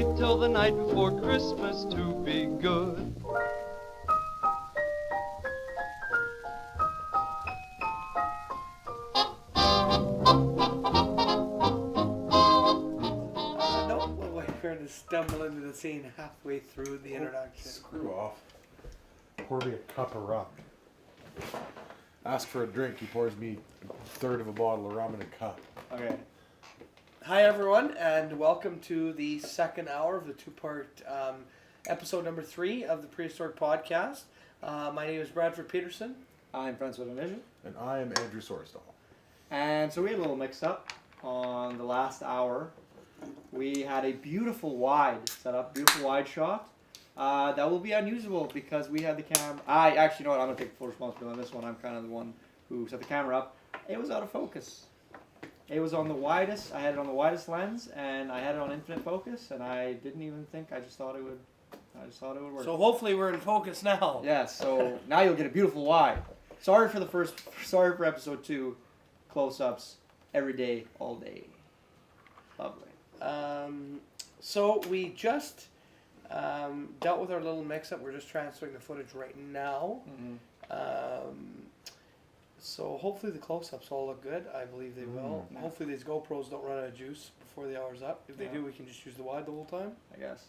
wait till the night before Christmas to be good. We're to stumble into the scene halfway through the introduction. Screw off. Pour me a cup of rum. Ask for a drink. He pours me a third of a bottle of rum in a cup. Okay. Hi everyone, and welcome to the second hour of the two-part episode number 3 of the Prehistoric Podcast. My name is Bradford Peterson. I'm Francois Division. And I am Andrew Sorsdahl. And so we had a little mix-up on the last hour. We had a beautiful wide setup, beautiful wide shot. That will be unusable because we had the camera. You know what? I'm going to take full responsibility on this one. I'm kind of the one who set the camera up. It was out of focus. It was on the widest. I had it on the widest lens, and I had it on infinite focus, and I didn't even think. I just thought it would work. So hopefully we're in focus now. Yes. So now you'll get a beautiful wide. Sorry for episode 2, close-ups every day, all day. Lovely. So we just dealt with our little mix-up. We're just transferring the footage right now. Mm-hmm. So hopefully the close-ups all look good. I believe they will. Mm-hmm. Hopefully these GoPros don't run out of juice before the hour's up. If they do, we can just use the wide the whole time. I guess.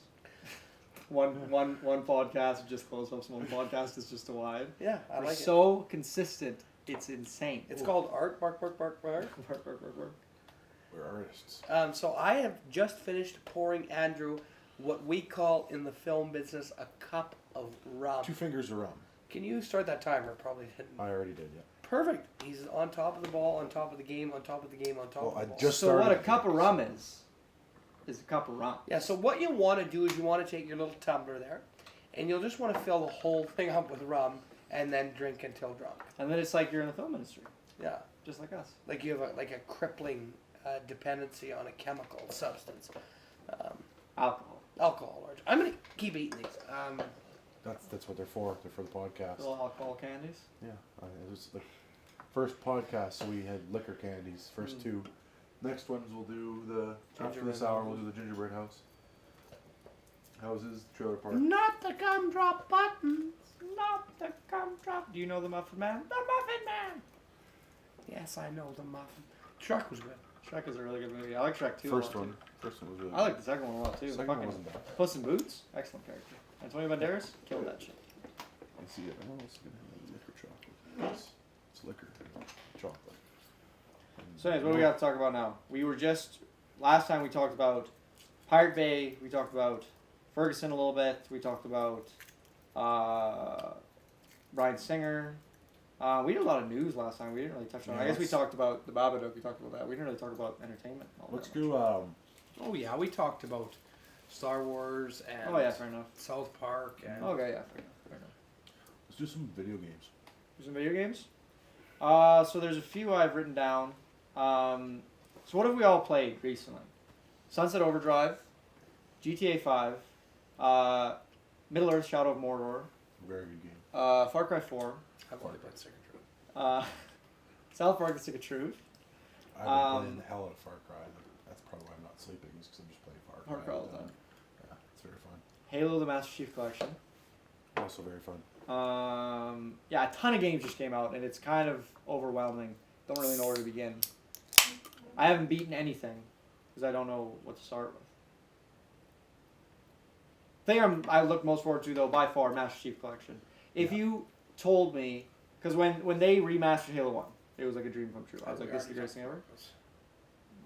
One podcast is just close-ups. One podcast is just a wide. Yeah, I like it. So consistent. It's insane. It's called art. Bark, bark, bark, bark. Bark, bark, bark, bark. We're artists. So I have just finished pouring Andrew what we call in the film business a cup of rum. 2 fingers of rum. Can you start that timer? Probably didn't. I already did, yeah. Perfect. He's on top of the ball, on top of the game, on top of the game, on top of the ball. So what a cup of rum is a cup of rum. Yeah, so what you want to do is you want to take your little tumbler there, and you'll just want to fill the whole thing up with rum, and then drink until drunk. And then it's like you're in the film industry. Yeah. Just like us. Like you have a crippling dependency on a chemical substance. Alcohol. I'm going to keep eating these. That's what they're for. They're for the podcast. Little alcohol candies. Yeah. It was the first podcast, so we had liquor candies. First 2. Next ones we'll do after this hour, we'll do the gingerbread house. Houses, trailer park. Not the gumdrop buttons. Not the gumdrop. Do you know the Muffin Man? The Muffin Man. Yes, I know the muffin. Shrek was good. Shrek is a really good movie. I like Shrek 2 First a lot, one. First one was really too. I like the second one a lot too. The second one wasn't bad. Puss in Boots, excellent character. Antonio Banderas killed that shit. I see it. I don't know what's going to have liquor chocolate. It's liquor chocolate. So anyways, what do we got to talk about now? Last time we talked about Pirate Bay, we talked about Ferguson a little bit, we talked about Bryan Singer. We did a lot of news last time. We didn't really touch on it. I guess we talked about the Babadook. We talked about that. We didn't really talk about entertainment. Let's do. Oh yeah, we talked about Star Wars and fair enough. South Park and Okay, yeah, fair enough. Let's do some video games. Do some video games. So there's a few I've written down. So what have we all played recently? Sunset Overdrive, GTA 5, Middle Earth: Shadow of Mordor. Very good game. Far Cry 4. I've only played Stick of Truth. South Park: The Stick of Truth. I've been playing the hell out of Far Cry. That's probably why I'm not sleeping, is because I'm just playing Far Cry. Far Cry all the time. Yeah, it's very fun. Halo: The Master Chief Collection. Also very fun. Yeah, a ton of games just came out, and it's kind of overwhelming. Don't really know where to begin. I haven't beaten anything, because I don't know what to start with. Thing I look most forward to, though, by far, Master Chief Collection. If you told me, because when they remastered Halo 1, it was like a dream come true. I was like, this is the greatest thing ever.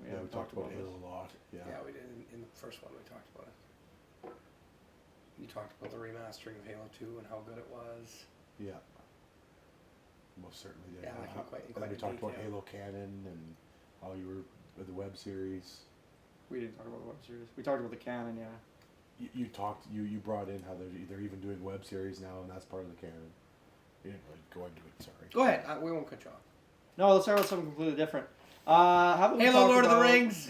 Yeah, we talked about Halo a lot. Yeah, we did in the first one. We talked about it. You talked about the remastering of Halo 2 and how good it was. Yeah. Most certainly did. Yeah, And then we talked about Halo Canon and how you were with the web series. We didn't talk about the web series. We talked about the canon, yeah. You brought in how they're even doing web series now, and that's part of the canon. You didn't really go into it. Sorry. Go ahead. We won't cut you off. No, let's talk about something completely different. How about we Halo, talk Lord about... of the Rings.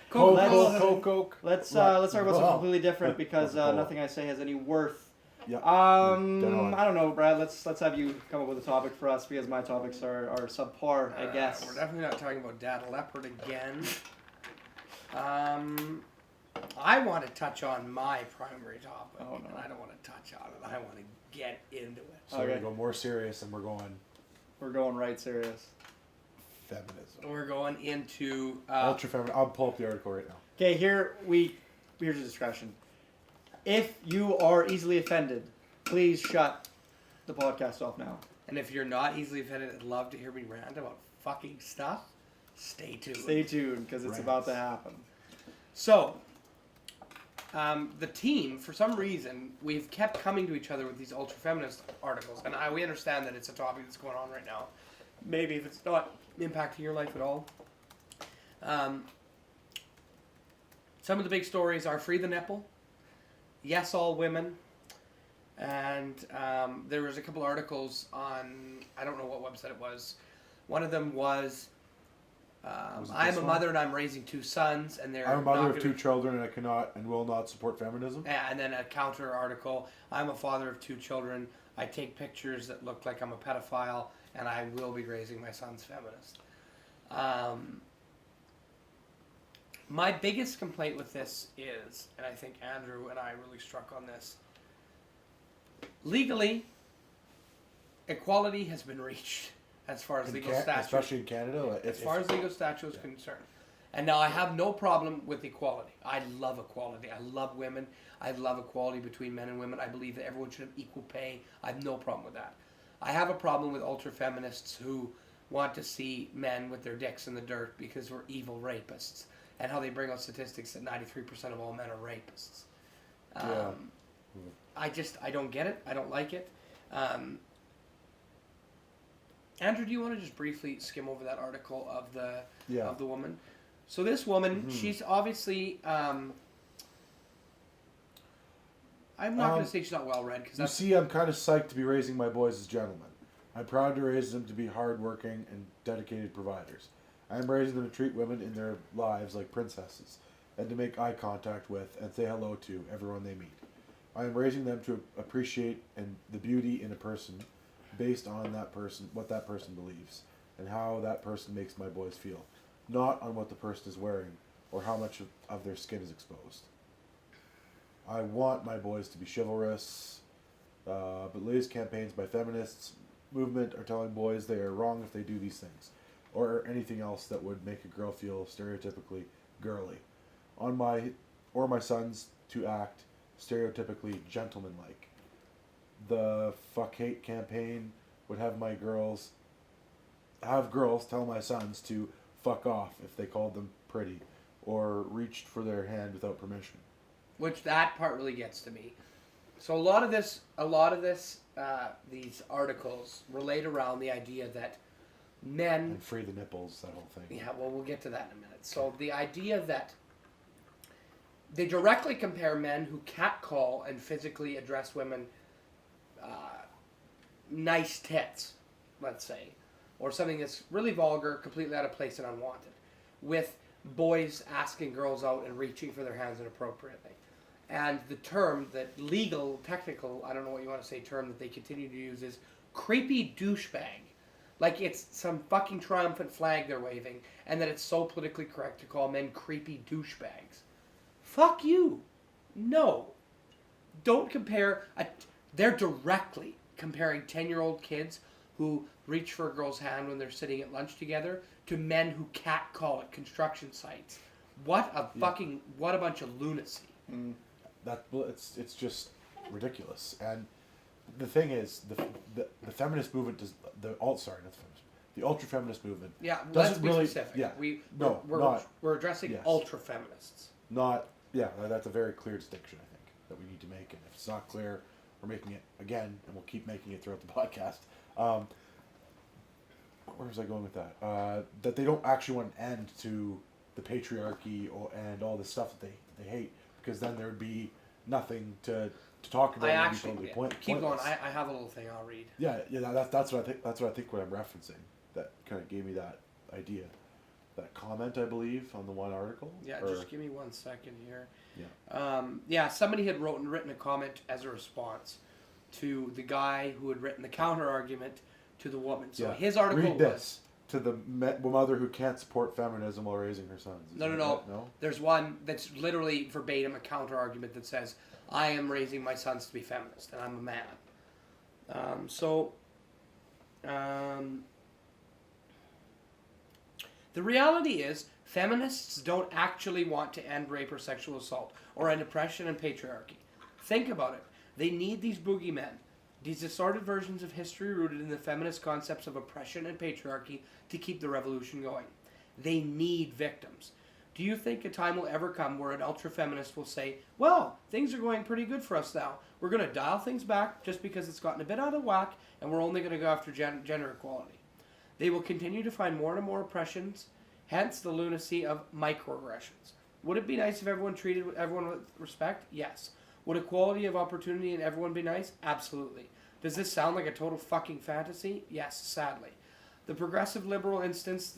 Coke. Let's talk about something completely different because nothing I say has any worth. Yeah. I don't know, Brad. Let's have you come up with a topic for us because my topics are subpar, I guess. We're definitely not talking about Dad Leopard again. I want to touch on my primary topic. Oh, no. And I don't want to touch on it. I want to get into it. So we're Okay. gonna go more serious, and we're going right serious. feminism. We're going into Ultra feminist. I'll pull up the article right now. Okay, here's a discussion. If you are easily offended, please shut the podcast off now. and if you're not easily offended and love to hear me rant about fucking stuff, stay tuned. Stay tuned because it's about to happen. So, the team, for some reason, we've kept coming to each other with these ultra-feminist articles, and we understand that it's a topic that's going on right now. Maybe if it's not impacting your life at all. Some of the big stories are Free the Nipple, Yes All Women, and there was a couple articles on, I don't know what website it was. One of them was I'm a mother and I'm raising 2 sons, and they're I'm a mother not of gonna 2 children, and I cannot and will not support feminism. Yeah, and then a counter article, I'm a father of 2 children, I take pictures that look like I'm a pedophile, and I will be raising my sons feminist. My biggest complaint with this is, and I think Andrew and I really struck on this, legally, equality has been reached as far as legal statute. Especially in Canada. As far as legal statute is concerned. And now I have no problem with equality. I love equality. I love women. I love equality between men and women. I believe that everyone should have equal pay. I have no problem with that. I have a problem with ultra-feminists who want to see men with their dicks in the dirt because we're evil rapists. And how they bring out statistics that 93% of all men are rapists. I don't get it. I don't like it. Andrew, do you want to just briefly skim over that article of the woman? So this woman, she's obviously, I'm not going to say she's not well read because you see, I'm kind of psyched to be raising my boys as gentlemen. I'm proud to raise them to be hardworking and dedicated providers. I'm raising them to treat women in their lives like princesses, and to make eye contact with and say hello to everyone they meet. I am raising them to appreciate the beauty in a person, based on what that person believes, and how that person makes my boys feel, not on what the person is wearing or how much of their skin is exposed. I want my boys to be chivalrous, but latest campaigns by feminists movement are telling boys they are wrong if they do these things, or anything else that would make a girl feel stereotypically girly. Or my sons to act stereotypically gentlemanlike. The Fuck Hate campaign would have girls tell my sons to fuck off if they called them pretty or reached for their hand without permission. Which that part really gets to me. So a lot of these articles relate around the idea that men and free the nipples, that whole thing. Yeah, well, we'll get to that in a minute. So the idea that they directly compare men who catcall and physically address women nice tits, let's say, or something that's really vulgar, completely out of place and unwanted, with boys asking girls out and reaching for their hands inappropriately. And the term, that legal, technical, I don't know what you want to say, term that they continue to use is creepy douchebag. Like it's some fucking triumphant flag they're waving, and that it's so politically correct to call men creepy douchebags. Fuck you. No. Don't compare. They're directly comparing 10-year-old kids who reach for a girl's hand when they're sitting at lunch together to men who catcall at construction sites. What a bunch of lunacy. It's just ridiculous. And the thing is, the feminist movement does the ultra feminist movement. Yeah, doesn't let's be really, specific. Yeah, we're addressing yes. ultra feminists. That's a very clear distinction, I think, that we need to make. And if it's not clear, we're making it again, and we'll keep making it throughout the podcast. Where was I going with that? That they don't actually want an end to the patriarchy and all this stuff that they hate, because then there would be nothing to talk about. Keep going. I have a little thing I'll read. That's what I think. That's what I think. What I'm referencing that kind of gave me that idea, that comment, I believe, on the one article. Yeah, just give me 1 second here. Yeah. Somebody had written a comment as a response to the guy who had written the counter argument to the woman. So his article Read this. to the mother who can't support feminism while raising her sons. No. No. There's one that's literally verbatim a counter argument that says, I am raising my sons to be feminist, and I'm a man. The reality is, feminists don't actually want to end rape or sexual assault, or end oppression and patriarchy. Think about it. They need these boogeymen, these distorted versions of history rooted in the feminist concepts of oppression and patriarchy to keep the revolution going. They need victims. Do you think a time will ever come where an ultra-feminist will say, well, things are going pretty good for us now. We're going to dial things back just because it's gotten a bit out of whack, and we're only going to go after gender equality. They will continue to find more and more oppressions, hence the lunacy of microaggressions. Would it be nice if everyone treated everyone with respect? Yes. Would equality of opportunity and everyone be nice? Absolutely. Does this sound like a total fucking fantasy? Yes, sadly. The progressive liberal insistence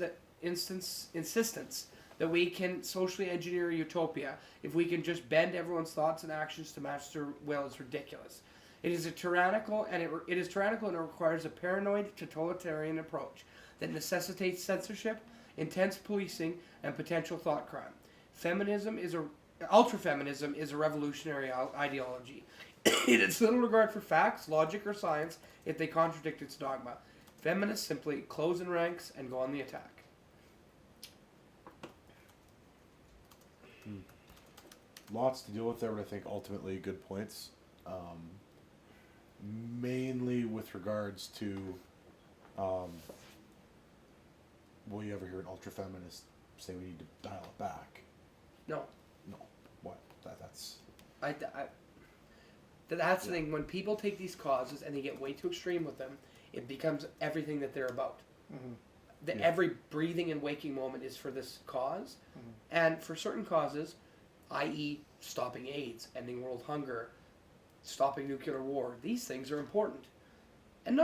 that we can socially engineer a utopia if we can just bend everyone's thoughts and actions to match their will is ridiculous. It is tyrannical and it requires a paranoid totalitarian approach that necessitates censorship, intense policing, and potential thought crime. Ultrafeminism is a revolutionary ideology. It has little regard for facts, logic, or science if they contradict its dogma. Feminists simply close in ranks and go on the attack. Lots to deal with there, but I think ultimately good points. Mainly with regards to, will you ever hear an ultra-feminist say we need to dial it back? No. No. What? That's... That's the thing. When people take these causes and they get way too extreme with them, it becomes everything that they're about. Mm-hmm. Every breathing and waking moment is for this cause. Mm-hmm. And for certain causes, i.e. stopping AIDS, ending world hunger, stopping nuclear war, these things are important. And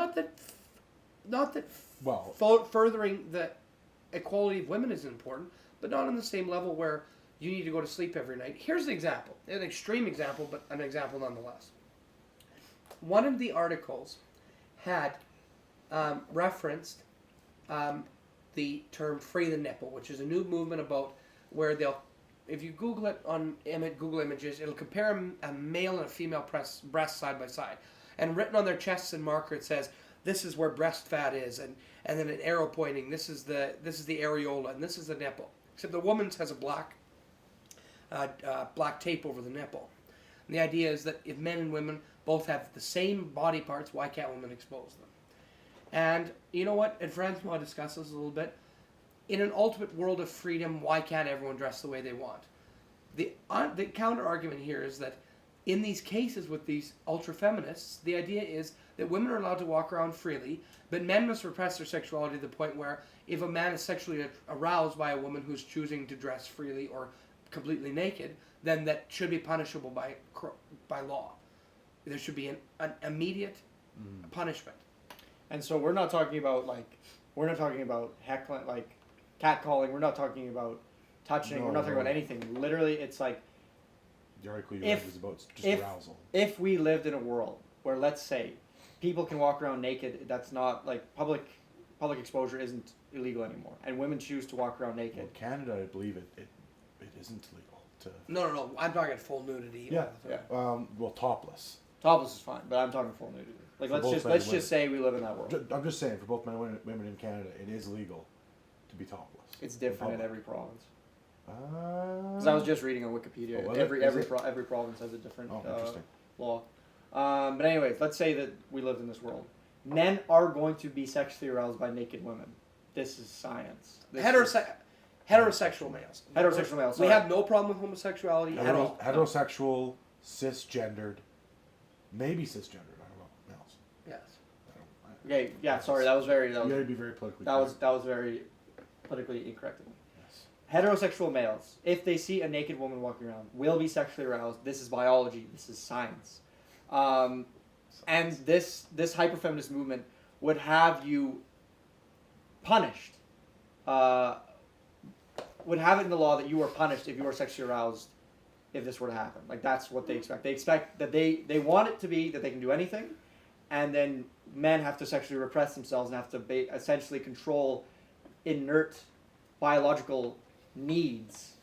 furthering the equality of women is important, but not on the same level where you need to go to sleep every night. Here's an example. An extreme example, but an example nonetheless. One of the articles had referenced the term free the nipple, which is a new movement about where if you Google it on Google Images, it'll compare a male and a female breast side by side. And written on their chests in marker, it says, this is where breast fat is, and then an arrow pointing, this is the areola, and this is the nipple. Except the woman's has a black tape over the nipple. And the idea is that if men and women both have the same body parts, why can't women expose them? And you know what? And friends, I discuss this a little bit. In an ultimate world of freedom, why can't everyone dress the way they want? The counter argument here is that in these cases with these ultra-feminists, the idea is that women are allowed to walk around freely, but men must repress their sexuality to the point where if a man is sexually aroused by a woman who's choosing to dress freely or completely naked, then that should be punishable by law. There should be an immediate punishment. And so we're not talking about heckling, like catcalling. We're not talking about touching. No, we're not talking about anything. Literally, it's like the article you read was about just arousal. If we lived in a world where, let's say, people can walk around naked, that's not like public exposure isn't illegal anymore, and women choose to walk around naked. Well, in Canada, I believe it isn't legal to. No. I'm talking full nudity. Yeah. Well, topless. Topless is fine, but I'm talking full nudity. Like let's just say we live in that world. I'm just saying, for both men and women in Canada, it is legal to be topless. It's different in every province. Because I was just reading on Wikipedia. Oh, every province has a different law. But anyways, let's say that we lived in this world. Men are going to be sexually aroused by naked women. This is science. Heterosexual males. Heterosexual males. We have no problem with homosexuality at all. Heterosexual, cisgendered, maybe cisgendered. I don't know. Males. Yes. Okay. Yeah. Sorry. That was very. You gotta be very politically. That was very politically incorrect of me. Yes. Heterosexual males, if they see a naked woman walking around, will be sexually aroused. This is biology. This is science. And this hyperfeminist movement would have you punished. Would have it in the law that you are punished if you are sexually aroused if this were to happen. Like, that's what they expect. They expect that they want it to be that they can do anything, and then men have to sexually repress themselves and have to essentially control inert biological needs,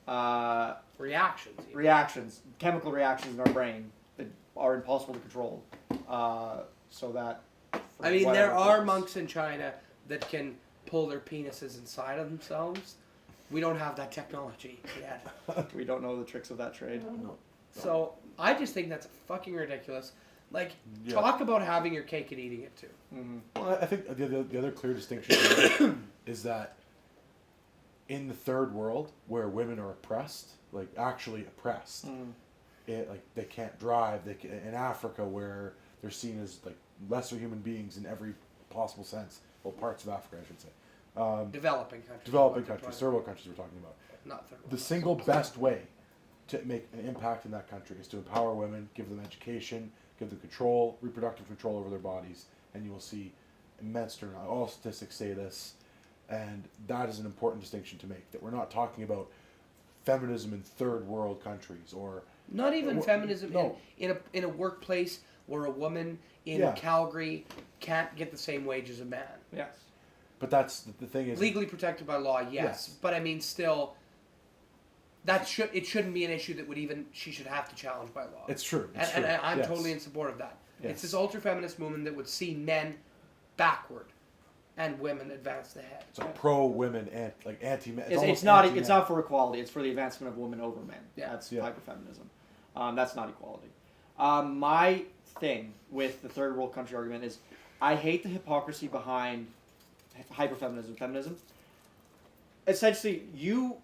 Reactions. even. reactions, chemical reactions in our brain that are impossible to control. So that. for I mean, there whatever are purpose- monks in China that can pull their penises inside of themselves. We don't have that technology yet. We don't know the tricks of that trade. No. So I just think that's fucking ridiculous. Like, Yeah. talk about having your cake and eating it too. Mm-hmm. Well, I think the other clear distinction is that in the third world, where women are oppressed, like actually oppressed, like they can't drive. In Africa, where they're seen as like lesser human beings in every possible sense. Well, parts of Africa, I should say. Developing countries. Developing countries, third world countries, we're talking about. Not third world. The single best way to make an impact in that country is to empower women, give them education, give them control, reproductive control over their bodies, and you will see immense turnout. All statistics say this, and that is an important distinction to make. That we're not talking about feminism in third world countries or Not even feminism no. in a workplace where a woman in Yeah. Calgary can't get the same wage as a man. Yes. But that's the thing is Legally protected by law, yes. Yes. But I mean, still, it shouldn't be an issue that would even she should have to challenge by law. it's true. It's And true. I'm Yes. totally in support of that. Yes. It's this ultra-feminist movement that would see men backward and women advance the head. It's like pro women and like anti men. It's not for equality. It's for the advancement of women over men. Yeah. That's Yeah. hyperfeminism. That's not equality. My thing with the third world country argument is I hate the hypocrisy behind hyperfeminism, feminism. Essentially, you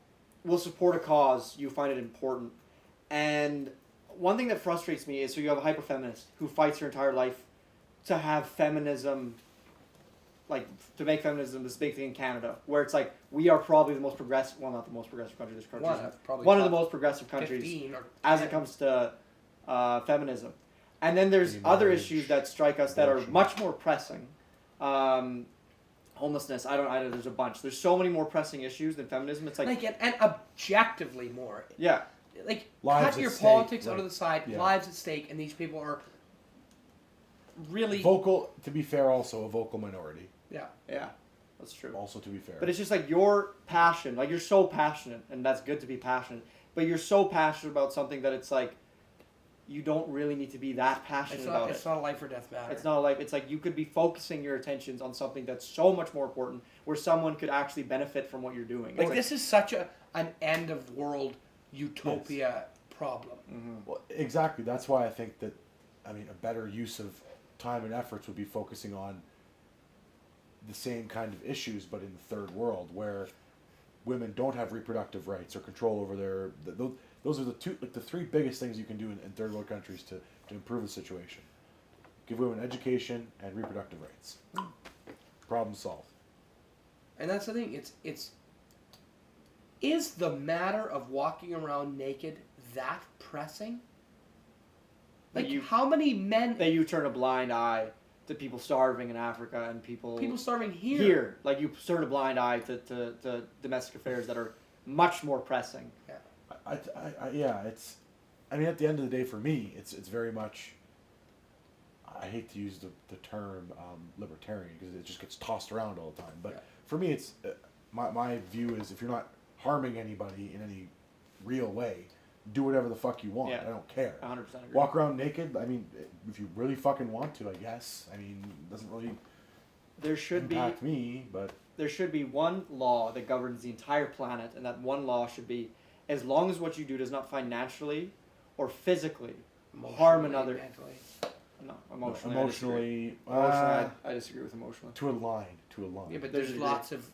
will support a cause, you find it important, and one thing that frustrates me is so you have a hyperfeminist who fights her entire life to have feminism, like to make feminism this big thing in Canada, where it's like we are probably the most progressive, well, not the most progressive country, there's countries, Probably one of the top most progressive countries 15 or as 10. it comes to feminism. And then there's Gay other marriage, issues that strike us that are abortion. much more pressing. Homelessness, I don't, there's a bunch. There's so many more pressing issues than feminism. It's like and objectively more. yeah. Like, Lives cut at your stake, politics out like, of the side, yeah. lives at stake, and these people are really... Vocal, to be fair, also a vocal minority. Yeah. Yeah, that's true. Also, to be fair. But it's just like your passion, like you're so passionate, and that's good to be passionate, but you're so passionate about something that it's like, you don't really need to be that passionate about It's it. not a life or death matter. It's not a life. It's like you could be focusing your attentions on something that's so much more important, where someone could actually benefit from what you're doing. Like, It's this is such an end of world utopia problem. Well, exactly. That's why I think that, I mean, a better use of time and efforts would be focusing on the same kind of issues, but in the third world, where women don't have reproductive rights or control over their. Those are the three biggest things you can do in third world countries to improve the situation. Give women education and reproductive rights. Problem solved. And that's the thing. Is the matter of walking around naked that pressing? Like, how many men... that you turn a blind eye to people starving in Africa and people starving here. Like, you turn a blind eye to domestic affairs that are much more pressing. Yeah, it's. I mean, at the end of the day, for me, it's very much. I hate to use the term libertarian because it just gets tossed around all the time. But for me, it's my view is if you're not harming anybody in any real way, do whatever the fuck you want. Yeah. I don't care. 100% agree. Walk around naked. I mean, if you really fucking want to, I guess. I mean, it doesn't really There should impact me, but there should be one law that governs the entire planet, and that one law should be, as long as what you do does not financially or physically harm another. Mentally. No, emotionally. emotionally, I disagree with emotionally. to a line. Yeah, but There's there's a lots of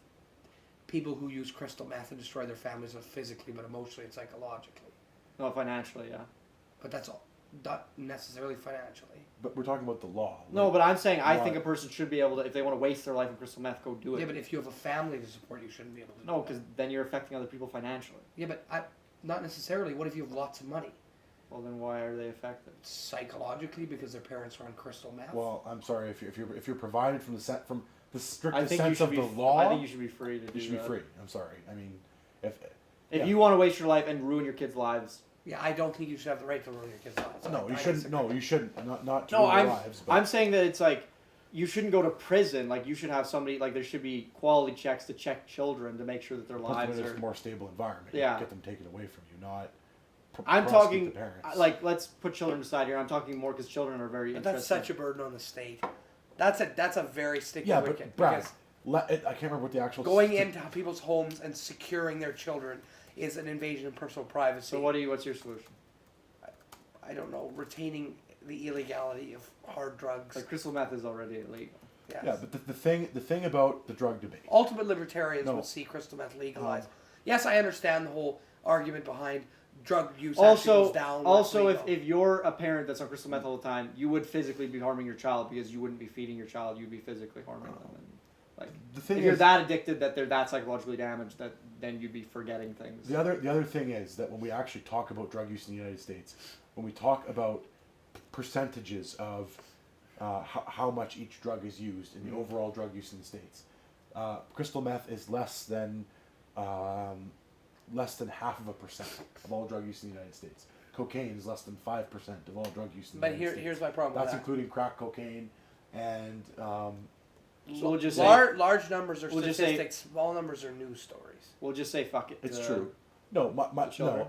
people who use crystal meth and destroy their families not physically, but emotionally and psychologically. No, financially, yeah. But that's all. Not necessarily financially. But we're talking about the law. No, but I'm saying I Why? think a person should be able to, if they want to waste their life in crystal meth, go do it. Yeah, but if you have a family to support, you shouldn't be able to. No, because then you're affecting other people financially. Yeah, but not necessarily. What if you have lots of money? Well, then why are they affected? Psychologically, because their parents are on crystal meth. Well, I'm sorry if you're provided from the I strictest think you sense should of be. the law. I think you should be free to do you should be that. free. I'm sorry. I mean, if If yeah. you want to waste your life and ruin your kids' lives. Yeah, I don't think you should have the right to ruin your kids' lives. no, I you shouldn't. disagree. No, you shouldn't. Not to No, ruin their lives. But I'm saying that it's like you shouldn't go to prison. Like, you should have somebody, like, there should be quality checks to check children to make sure that their Put them lives in are... a more stable environment. Yeah. Get them taken away from you, not I'm prosecute talking, the parents. like, let's put children aside here. I'm talking more because children are very But interesting. that's such a burden on the state. That's a very sticky Yeah, wicket. but Brad, because I can't remember what the actual... going into people's homes and securing their children is an invasion of personal privacy. So what's your solution? I don't know, retaining the illegality of hard drugs. Like, crystal meth is already illegal. Yes. Yeah, but the thing about the drug debate... Ultimate libertarians No. would see crystal meth legalized. Yes, I understand the whole argument behind drug use Also, actually goes down. when it's legal. if you're a parent that's on crystal meth all the time, you would physically be harming your child because you wouldn't be feeding your child. You'd be physically harming them. And, like, The thing if you're is, that addicted that they're that psychologically damaged, that then you'd be forgetting things. the other thing is that when we actually talk about drug use in the United States, when we talk about percentages of how much each drug is used in the overall drug use in the States, crystal meth is less than 0.5% of all drug use in the United States. Cocaine is less than 5% of all drug use in the United States. Here's my problem That's with that. including crack cocaine and So we'll just say large numbers are we'll just statistics, small numbers are news stories. we'll just say fuck it. it's to- true. No, no. children.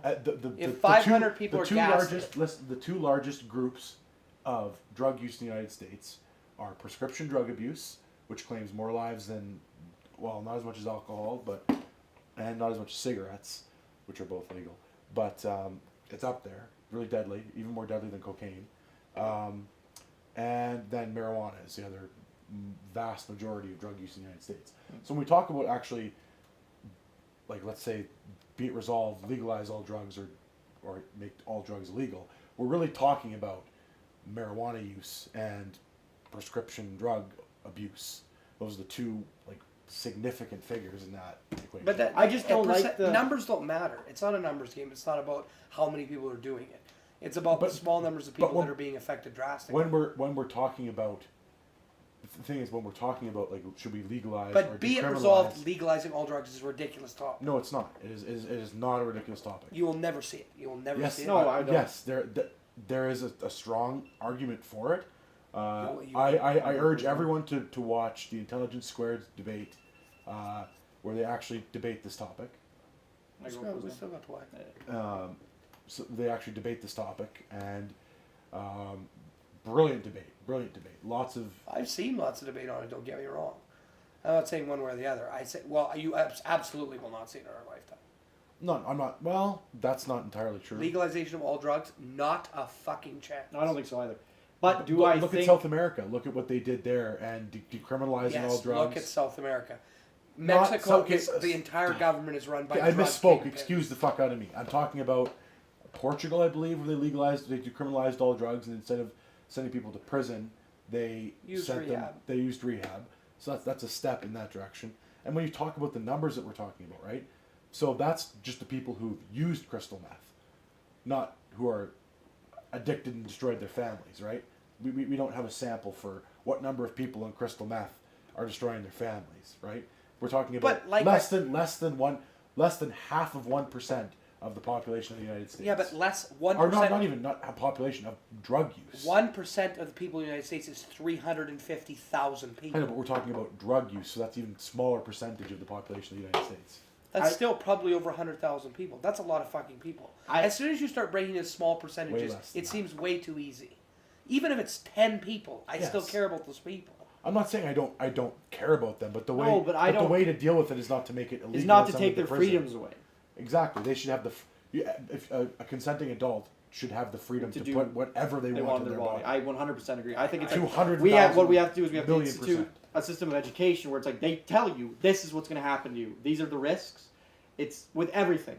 If 500 people the are two gassed- largest, the two largest groups of drug use in the United States are prescription drug abuse, which claims more lives than, well, not as much as alcohol, and not as much as cigarettes, which are both legal, but it's up there, really deadly, even more deadly than cocaine, and then marijuana is the other vast majority of drug use in the United States. So when we talk about actually, like, let's say, be it resolved, legalize all drugs or make all drugs illegal, we're really talking about marijuana use and prescription drug abuse. Those are the two, like, significant figures in that equation. But that, I just don't like the- numbers don't matter. It's not a numbers game. It's not about how many people are doing it. It's about the small numbers of people that are being affected drastically. when we're talking about, the thing is, when we're talking about, like, should we legalize or But be it decriminalize- resolved, legalizing all drugs is a ridiculous topic. No, it's not. It is not a ridiculous topic. You will never see it. You will never Yes, see it. No, I don't. Yes, there is a strong argument for it. You- I urge everyone to watch the Intelligence Squared debate, where they actually debate this topic. I go We for still got to watch. So they actually debate this topic, and brilliant debate. Lots of I've seen lots of debate on it. Don't get me wrong. I'm not saying one way or the other. I say, well, you absolutely will not see it in our lifetime. no, I'm not. Well, that's not entirely true. Legalization of all drugs, not a fucking chance. No, I don't think so either. But do Look- I look think at South America? Look at what they did there and decriminalizing all Yes, drugs. look at South America. Not Mexico, South- the entire government is run by. I drug misspoke. kingpins. Excuse the fuck out of me. I'm talking about Portugal, I believe, where they decriminalized all drugs, and instead of sending people to prison, they Used sent them. rehab. They used rehab. So that's a step in that direction. And when you talk about the numbers that we're talking about, right? So that's just the people who've used crystal meth, not who are addicted and destroyed their families, right? We don't have a sample for what number of people on crystal meth are destroying their families, right? We're talking about But like less than 0.5% of the population of the United States. Yeah, but less 1%. Or not even a population of drug use. 1% of the people in the United States is 350,000 I people. know, but we're talking about drug use, so that's even smaller percentage of the population of the United States. That's still probably over 100,000 people. That's a lot of fucking people. As soon as you start breaking into small percentages, less than it that. seems way too easy. Even if it's 10 people, I still Yes. care about those people. I'm not saying I don't care about them, but the way No, but I the don't- way to deal with it is not to make it illegal. is not and to send take them their prison. freedoms away. Exactly, they should have if a consenting adult should have the freedom To to do put whatever they want in their body. I 100% agree. I think it's like 200,000 we have what we have to do is we have to million institute percent. a system of education where it's like they tell you this is what's going to happen to you. These are the risks. It's with everything.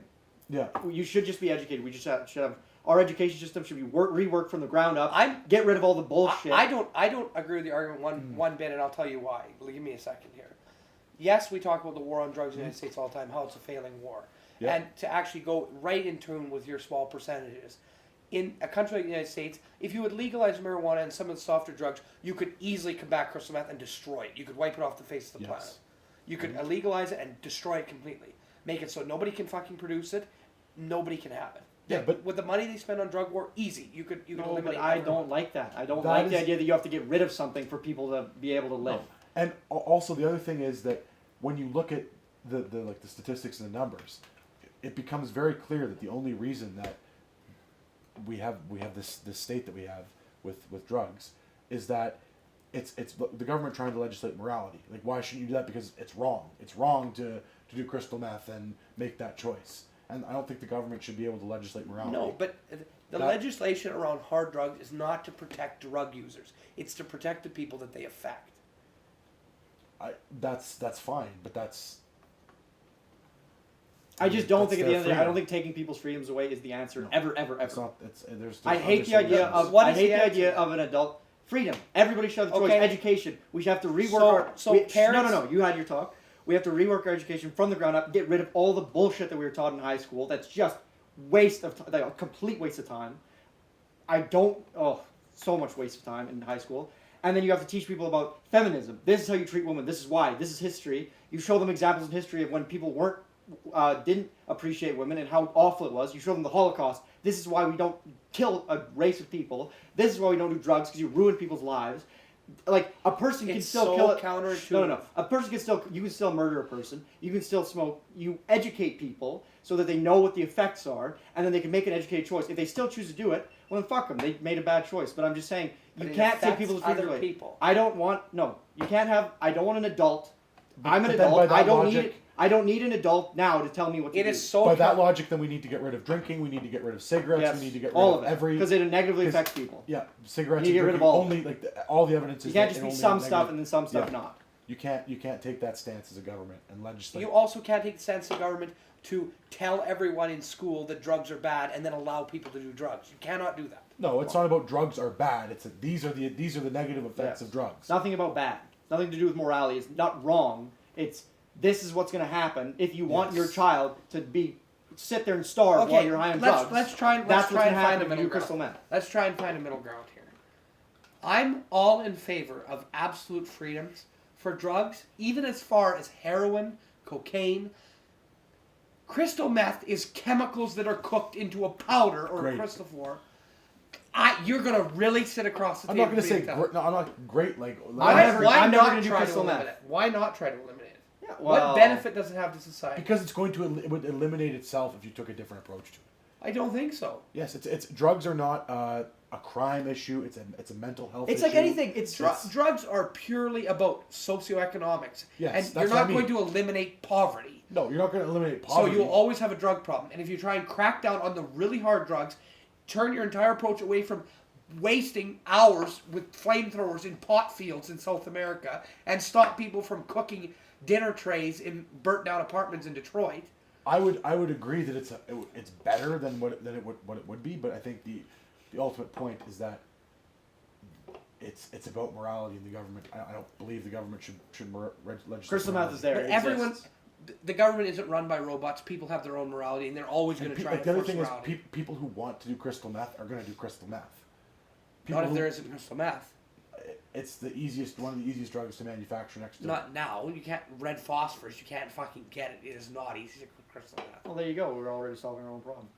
Yeah. You should just be educated. We just should have our education system should be reworked from the ground up. I'm- Get rid of all the bullshit. I don't agree with the argument one bit, and I'll tell you why. Give me a second here. Yes, we talk about the war on drugs in the United States all the time, how it's a failing war. Yeah. And to actually go right in tune with your small percentages. In a country like the United States, if you would legalize marijuana and some of the softer drugs, you could easily combat crystal meth and destroy it. You could wipe it off the face of the Yes. planet. You could legalize it and destroy it completely. Make it so nobody can fucking produce it, nobody can have it. Yeah, but with the money they spend on drug war, easy. You could No, eliminate. but I everyone. don't like that. I don't That like the is- idea that you have to get rid of something for people to be able to live. And also the other thing is that when you look at the like the statistics and the numbers, it becomes very clear that the only reason that we have this state that we have with drugs is that it's the government trying to legislate morality. Like, why shouldn't you do that? Because it's wrong. It's wrong to do crystal meth and make that choice. And I don't think the government should be able to legislate morality. No, but the legislation around hard drugs is not to protect drug users. It's to protect the people that they affect. That's fine, but that's. I just don't That's think at the their end of the day, I don't freedom. think taking people's freedoms away is the answer No. ever, ever, It's ever. not. There's I hate the other idea solutions. of What I is hate the the idea answer? of an adult freedom. Everybody should have the choice. Okay. Education. We should have to rework So- our. so we, parents- No. You had your talk. We have to rework our education from the ground up. Get rid of all the bullshit that we were taught in high school. That's just waste of like a complete waste of time. I don't. Oh, so much waste of time in high school. And then you have to teach people about feminism. This is how you treat women. This is why. This is history. You show them examples in history of when people didn't appreciate women and how awful it was. You show them the Holocaust. This is why we don't kill a race of people. This is why we don't do drugs, because you ruin people's lives. Like, a person can It's still so kill. counterintuitive. No. A person can still. You can still murder a person. You can still smoke. You educate people so that they know what the effects are, and then they can make an educated choice. If they still choose to do it, well, then fuck them. They made a bad choice. But I'm just saying, But you it can't take affects people's other freedom away. people. I don't want. No, you can't have. I don't want an adult. I'm an but then by adult. that I don't logic- need. I don't need an adult now to tell me what to It do. is so. By that logic, then we need to get rid of drinking. We need to get rid of cigarettes. Yes, We need to get rid all of of it every. because it negatively 'cause- affects people. Yeah, cigarettes. You and get rid of drinking, all of only all the evidence You is. can't that just it be only some has stuff negative- and then some stuff Yeah. not. You can't take that stance as a government and legislate. You also can't take the stance of government to tell everyone in school that drugs are bad and then allow people to do drugs. You cannot do that. No, it's not about drugs are bad. It's that these are the negative effects Yes. of drugs. It's nothing about bad. Nothing to do with morality. It's not wrong. It's this is what's going to happen if you want Yes. your child to sit there and starve while you're high on drugs. let's try and That's what's find gonna happen a if you middle do ground. crystal meth. Let's try and find a middle ground here. I'm all in favor of absolute freedoms for drugs, even as far as heroin, cocaine. Crystal meth is chemicals that are cooked into a powder or Great. a crystal form. You're gonna really sit across the I'm table. not going to say and tell- no, I'm not great like. Why, I'm never not gonna do try crystal to meth. eliminate it? Why not try to eliminate it? Yeah, What benefit does it have to society? Because it's going to it would eliminate itself if you took a different approach to it. I don't think so. Yes, it's drugs are not a crime issue. It's a mental health. It's issue. like anything. It's Drugs are purely about socioeconomics, Yes, and that's you're what not I mean. going to eliminate poverty. No, you're not going to eliminate poverty. So you'll always have a drug problem. And if you try and crack down on the really hard drugs, turn your entire approach away from wasting hours with flamethrowers in pot fields in South America and stop people from cooking dinner trays in burnt down apartments in Detroit. I would agree that it's better than what it would be, but I think the ultimate point is that it's about morality in the government. I don't believe the government should legislate. crystal meth is there. But It everyone, exists. the government isn't run by robots. People have their own morality, and they're always going to try Like to the other force thing is, morality. people who want to do crystal meth are going to do crystal meth. Not if who- there isn't crystal meth. It's one of the easiest drugs to manufacture next to. Not now. You can't red phosphorus. You can't fucking get it. It is not easy to cook crystal meth. Well, there you go. We're already solving our own problem.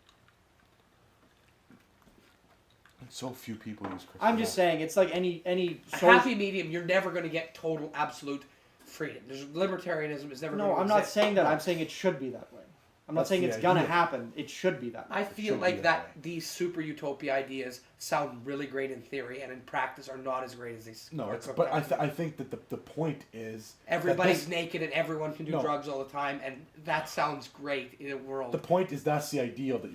So few people use crystal. I'm just meth. saying, it's like any A happy medium. You're never going to get total absolute freedom. There's libertarianism is never. No, going to I'm not exist. saying that. I'm saying it should be that way. I'm not That's saying the it's gonna idea. happen. It should be that way. I feel should like be that that way. these super utopia ideas sound really great in theory, and in practice are not as great as they. No, are it's cooked but up. I think that the point is that Everybody's this- naked and everyone can do No. drugs all the time, and that sounds great in a world. the point is that's the ideal that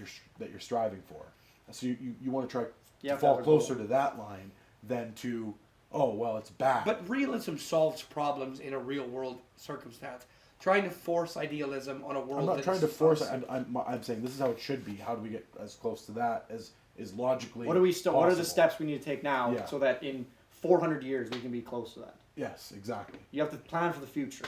you're striving for. So you want to try You to have to fall have a goal. closer to that line than to it's bad. But realism solves problems in a real world circumstance. Trying to force idealism on a world. I'm not that trying is to force it. awesome. I'm saying this is how it should be. How do we get as close to that as is logically? What are we? What are the possible? steps we need to take now Yeah. so that in 400 years we can be close to that? Yes, exactly. You have to plan for the future.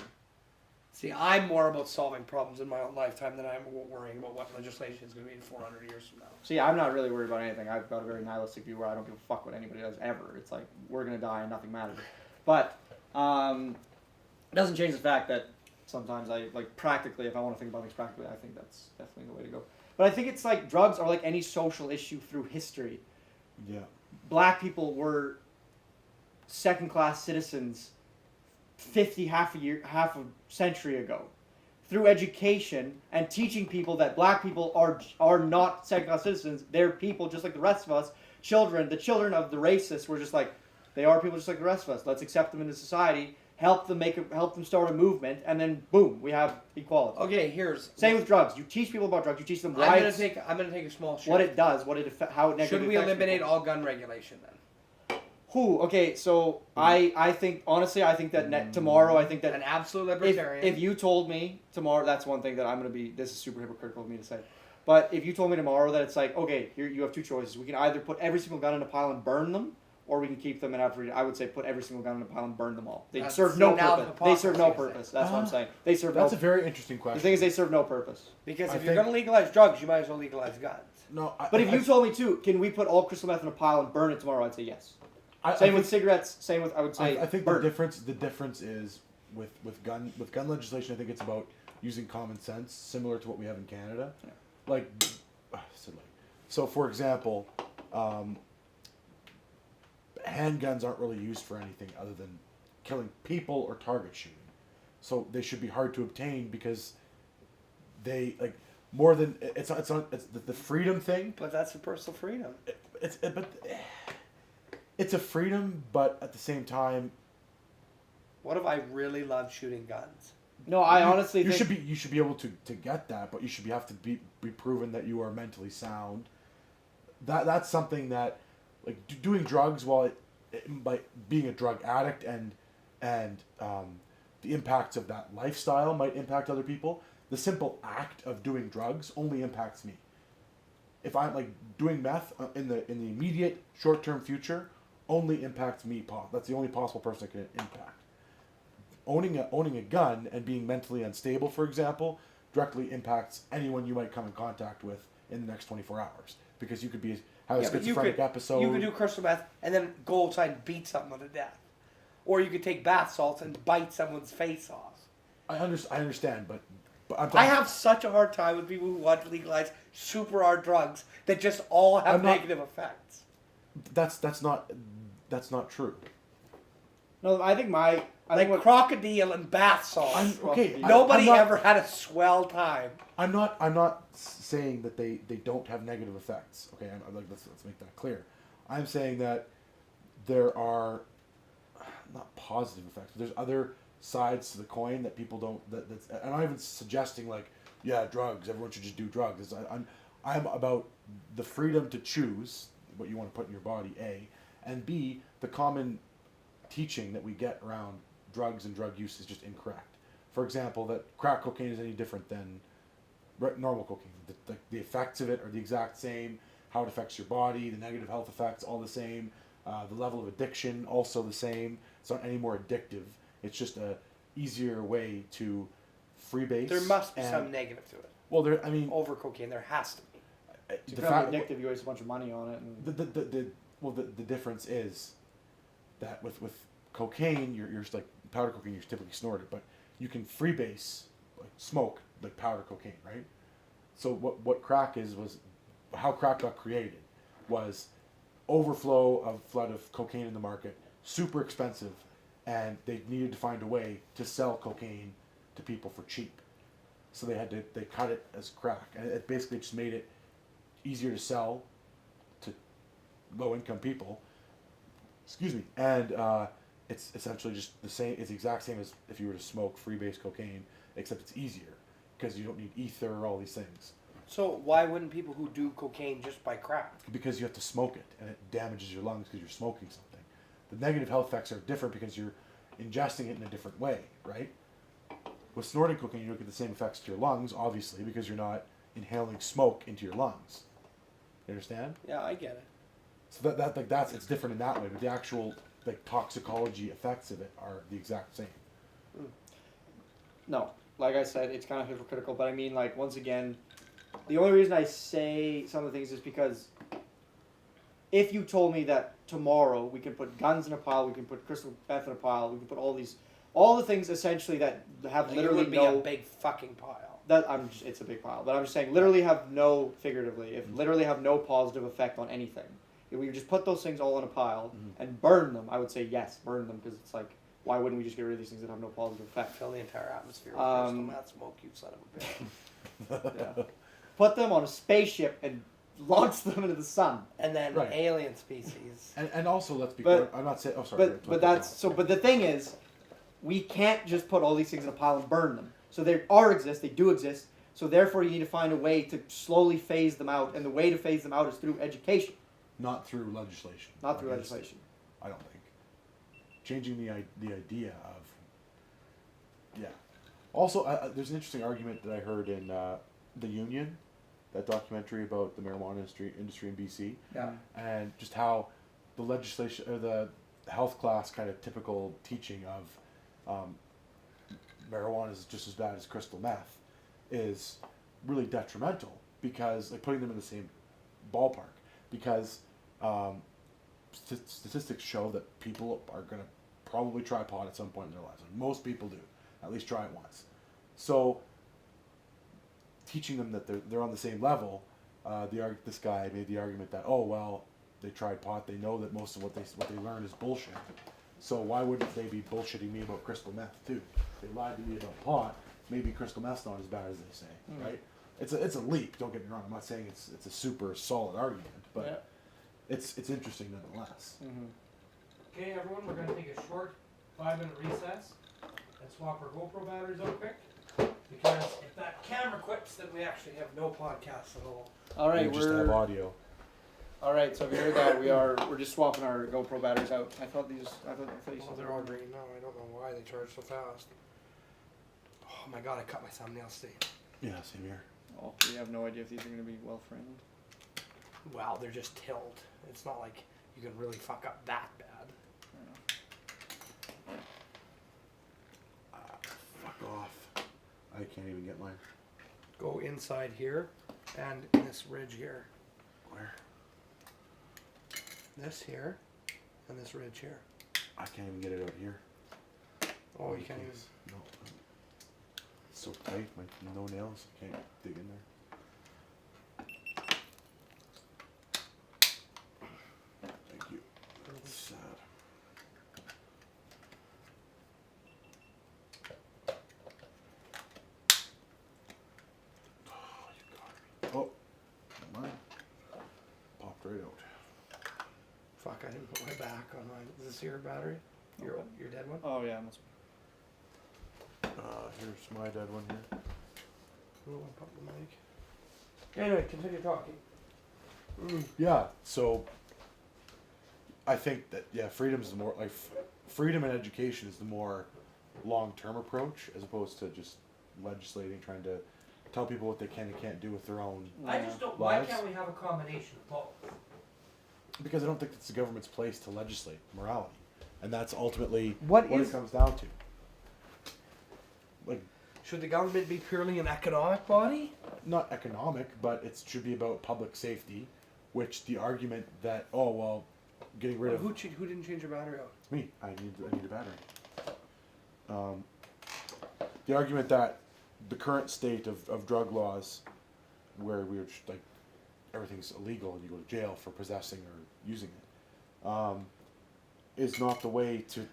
See, I'm more about solving problems in my own lifetime than I'm worrying about what legislation is going to be in 400 years from now. See, I'm not really worried about anything. I've got a very nihilistic view where I don't give a fuck what anybody does ever. It's like we're gonna die and nothing matters. But it doesn't change the fact that sometimes I like practically, if I want to think about things practically, I think that's definitely the way to go. But I think it's like drugs are like any social issue through history. Yeah. Black people were second-class citizens half a century ago. Through education and teaching people that black people are not second-class citizens, they're people just like the rest of us. The children of the racists were just like, they are people just like the rest of us. Let's accept them into society, help them start a movement, and then boom, we have equality. Okay, same with drugs. You teach people about drugs. You teach them why I'm gonna take a small shift. what it does, how it negatively Should we affects eliminate people. all gun regulation then? Okay, so I think honestly, I think that tomorrow, I think that An absolute libertarian. if you told me tomorrow, that's one thing that I'm gonna be. This is super hypocritical of me to say, but if you told me tomorrow that it's like, okay, here you have two choices. We can either put every single gun in a pile and burn them, or we can keep them and have freedom. I would say put every single gun in a pile and burn them all. They serve no purpose. They serve no purpose. That's what I'm saying. They serve no. That's a very interesting question. The thing is, they serve no purpose. Because I if you're think- going to legalize drugs, you might as well legalize guns. No, But if you told me too, can we put all crystal meth in a pile and burn it tomorrow? I'd say yes. Same with cigarettes. Same with I would say. I think burn. the difference is with gun legislation. I think it's about using common sense, similar to what we have in Canada. Yeah. So for example, handguns aren't really used for anything other than killing people or target shooting. So they should be hard to obtain because they like more than it's the freedom thing. But that's a personal freedom. It's a freedom, but at the same time, What if I really love shooting guns? No, I honestly you think should be able to get that, but you should have to be proven that you are mentally sound. That's something that like doing drugs while by being a drug addict and the impacts of that lifestyle might impact other people. The simple act of doing drugs only impacts me. If I'm like doing meth in the immediate short-term future, only impacts me. That's the only possible person it can impact. Owning a gun and being mentally unstable, for example, directly impacts anyone you might come in contact with in the next 24 hours. Because you could have a Yeah, but schizophrenic episode. You could do crystal meth and then go outside and beat someone to death. Or you could take bath salts and bite someone's face off. I understand, but I'm I talking, have such a hard time with people who want to legalize super hard drugs that just all have I'm not- negative effects. that's not true. no. I think Like crocodile and bath salts. Okay. Nobody I'm not- ever had a swell time. I'm not saying that they don't have negative effects. Okay, let's make that clear. I'm saying that there are not positive effects. But there's other sides to the coin that people don't. That's I'm not even suggesting like, yeah, drugs. Everyone should just do drugs. I'm about the freedom to choose what you want to put in your body. A, and B, the common teaching that we get around drugs and drug use is just incorrect. For example, that crack cocaine is any different than normal cocaine. The effects of it are the exact same. How it affects your body, the negative health effects, all the same. The level of addiction, also the same. It's not any more addictive. It's just a easier way to freebase. There must be some negative to it. Well, Over cocaine, there has to be. to the become fact, addictive, you waste a bunch of money on it. And the difference is that with cocaine, you're just like powder cocaine, you typically snort it, but you can freebase, like smoke, like powder cocaine, right? So what crack was how crack got created was flood of cocaine in the market, super expensive, and they needed to find a way to sell cocaine to people for cheap. So they cut it as crack, and it basically just made it easier to sell to low income people. Excuse me, and it's essentially just the same. It's the exact same as if you were to smoke freebase cocaine, except it's easier because you don't need ether or all these things. So why wouldn't people who do cocaine just buy crack? Because you have to smoke it, and it damages your lungs because you're smoking something. The negative health effects are different because you're ingesting it in a different way, right? With snorting cocaine, you don't get the same effects to your lungs, obviously, because you're not inhaling smoke into your lungs. You understand? Yeah, I get it. So that's it's different in that way, but the actual toxicology effects of it are the exact same. no, like I said, it's kind of hypocritical. But I mean, like once again, the only reason I say some of the things is because if you told me that tomorrow we can put guns in a pile, we can put crystal meth in a pile, we can put all the things essentially that have Like, it literally would be no. a big fucking pile. it's a big pile, but I'm just saying literally have no, figuratively, if literally have no positive effect on anything. If we just put those things all in a pile and burn them, I would say yes, burn them, because it's like, why wouldn't we just get rid of these things that have no positive effect? Fill the entire atmosphere with crystal meth smoke, you son of a bitch. Yeah. Put them on a spaceship and launch them into the sun. And then Right. alien species. And also, let's be But- clear. I'm not saying. Oh, sorry. But the thing is, we can't just put all these things in a pile and burn them. So they do exist. So therefore, you need to find a way to slowly phase them out, and the way to phase them out is through education, not through legislation. not through I guess. legislation. I don't think changing the idea of Also, there's an interesting argument that I heard in The Union, that documentary about the marijuana industry in BC, Yeah. and just how the legislation or the health class kind of typical teaching of marijuana is just as bad as crystal meth is really detrimental, because like putting them in the same ballpark, because statistics show that people are going to probably try pot at some point in their lives. Like most people do, at least try it once. So teaching them that they're on the same level, this guy made the argument that, oh well, they tried pot, they know that most of what they learn is bullshit. So why wouldn't they be bullshitting me about crystal meth too? They lied to me about pot. Maybe crystal meth's not as bad as they say, right? It's a leap. Don't get me wrong. I'm not saying it's a super solid argument, but it's interesting nonetheless. Okay, everyone, we're going to take a short 5-minute recess and swap our GoPro batteries out quick. Because if that camera quits, then we actually have no podcast at all. All right, We just have audio. all right. So if you heard that, we're just swapping our GoPro batteries out. I thought you Oh, said they're all green now. I don't know why they charge so fast. Oh my god, I cut my thumbnail, Steve. Yeah, same here. Oh, we have no idea if these are going to be well framed. Wow, they're just tilled. It's not like you can really fuck up that bad. Fuck off. I can't even get mine. Go inside here and in this ridge here. Where? This here and this ridge here. I can't even get it out here. Oh, you can't even. No. It's so tight. No nails. Can't dig in there. Thank you. That's sad. Oh, you got me. Oh, never mind. Popped right out. Fuck, I didn't put my back on mine. Is this your battery? Your dead one? Oh yeah, must be. Here's my dead one here. Oh, I popped the mic. Anyway, continue talking. Yeah, so I think that freedom is the more freedom and education is the more long-term approach, as opposed to just legislating, trying to tell people what they can and can't do with their own. I just don't. Lives. Why can't we have a combination of both? Because I don't think it's the government's place to legislate morality, and that's ultimately What it comes down to. Like, Should the government be purely an economic body? not economic, but it should be about public safety, which the argument that getting rid of Who didn't change your battery out? It's me. I need a battery. The argument that the current state of drug laws, where we're just, like everything's illegal and you go to jail for possessing or using it, is not the way to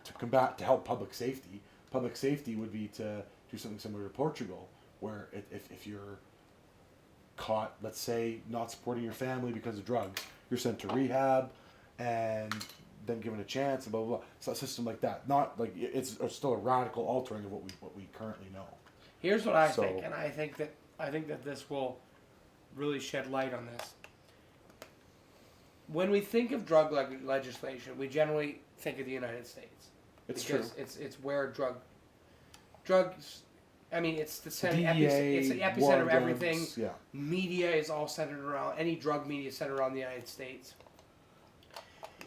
help public safety. Public safety would be to do something similar to Portugal, where if you're caught, let's say, not supporting your family because of drugs, you're sent to rehab and then given a chance and blah blah blah. So a system like that, not like it's still a radical altering of what we currently know. Here's what I think, and I think that this will really shed light on this. When we think of drug legislation, we generally think of the United States. It's because true. It's where drugs. I mean, it's the DEA, it's the epicenter of war everything. drugs, yeah. Media is all centered around any drug media is centered around the United States.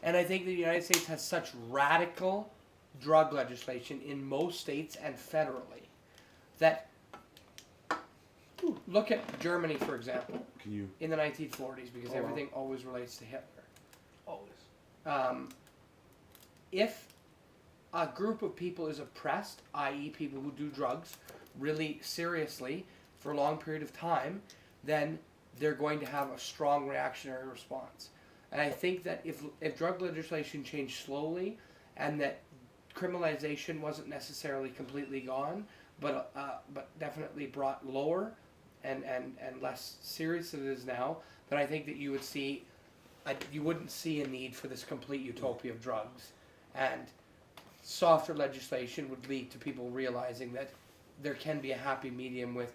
And I think the United States has such radical drug legislation in most states and federally that look at Germany, for example, Can you? in the 1940s, because Oh, wow. everything always relates to Hitler. Always. If a group of people is oppressed, i.e. people who do drugs, really seriously for a long period of time, then they're going to have a strong reactionary response. And I think that if drug legislation changed slowly, and that criminalization wasn't necessarily completely gone, but definitely brought lower and less serious than it is now, then I think that you would see, you wouldn't see a need for this complete utopia of drugs. And softer legislation would lead to people realizing that there can be a happy medium with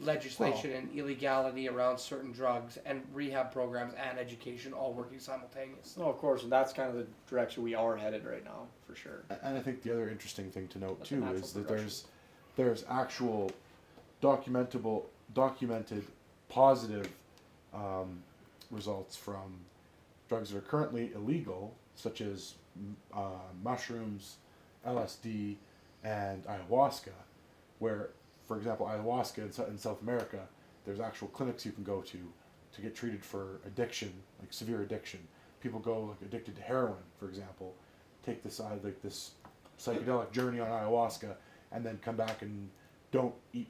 legislation and illegality around certain drugs and rehab programs and education all working simultaneously. No, of course, and that's kind of the direction we are headed right now, for sure. And I think the other interesting thing to note That's too a natural is that progression. there's actual documented positive results from drugs that are currently illegal, such as mushrooms, LSD, and ayahuasca, where, for example, ayahuasca in South America, there's actual clinics you can go to get treated for addiction, like severe addiction. People go like addicted to heroin, for example, take this psychedelic journey on ayahuasca, and then come back and don't eat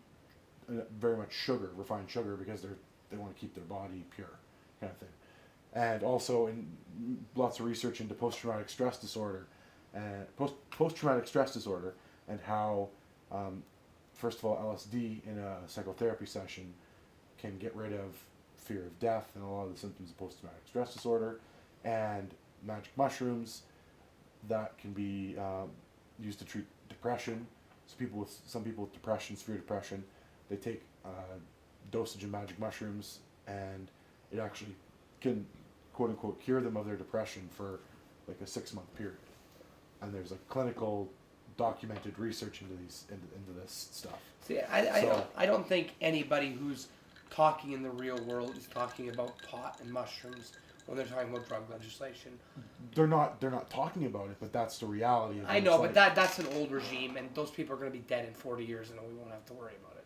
very much sugar, refined sugar, because they want to keep their body pure, kind of thing. And also in lots of research into post-traumatic stress disorder, and post-traumatic stress disorder, and how first of all, LSD in a psychotherapy session can get rid of fear of death and a lot of the symptoms of post-traumatic stress disorder, and magic mushrooms that can be used to treat depression. So some people with depression, severe depression, they take dosage of magic mushrooms, and it actually can quote unquote cure them of their depression for like a 6-month period. And there's like clinical documented research into this stuff. See, I don't think anybody who's talking in the real world is talking about pot and mushrooms when they're talking about drug legislation. They're not talking about it, but that's the reality of it. I know, It's but like, that's an old regime, and those people are going to be dead in 40 years, and we won't have to worry about it.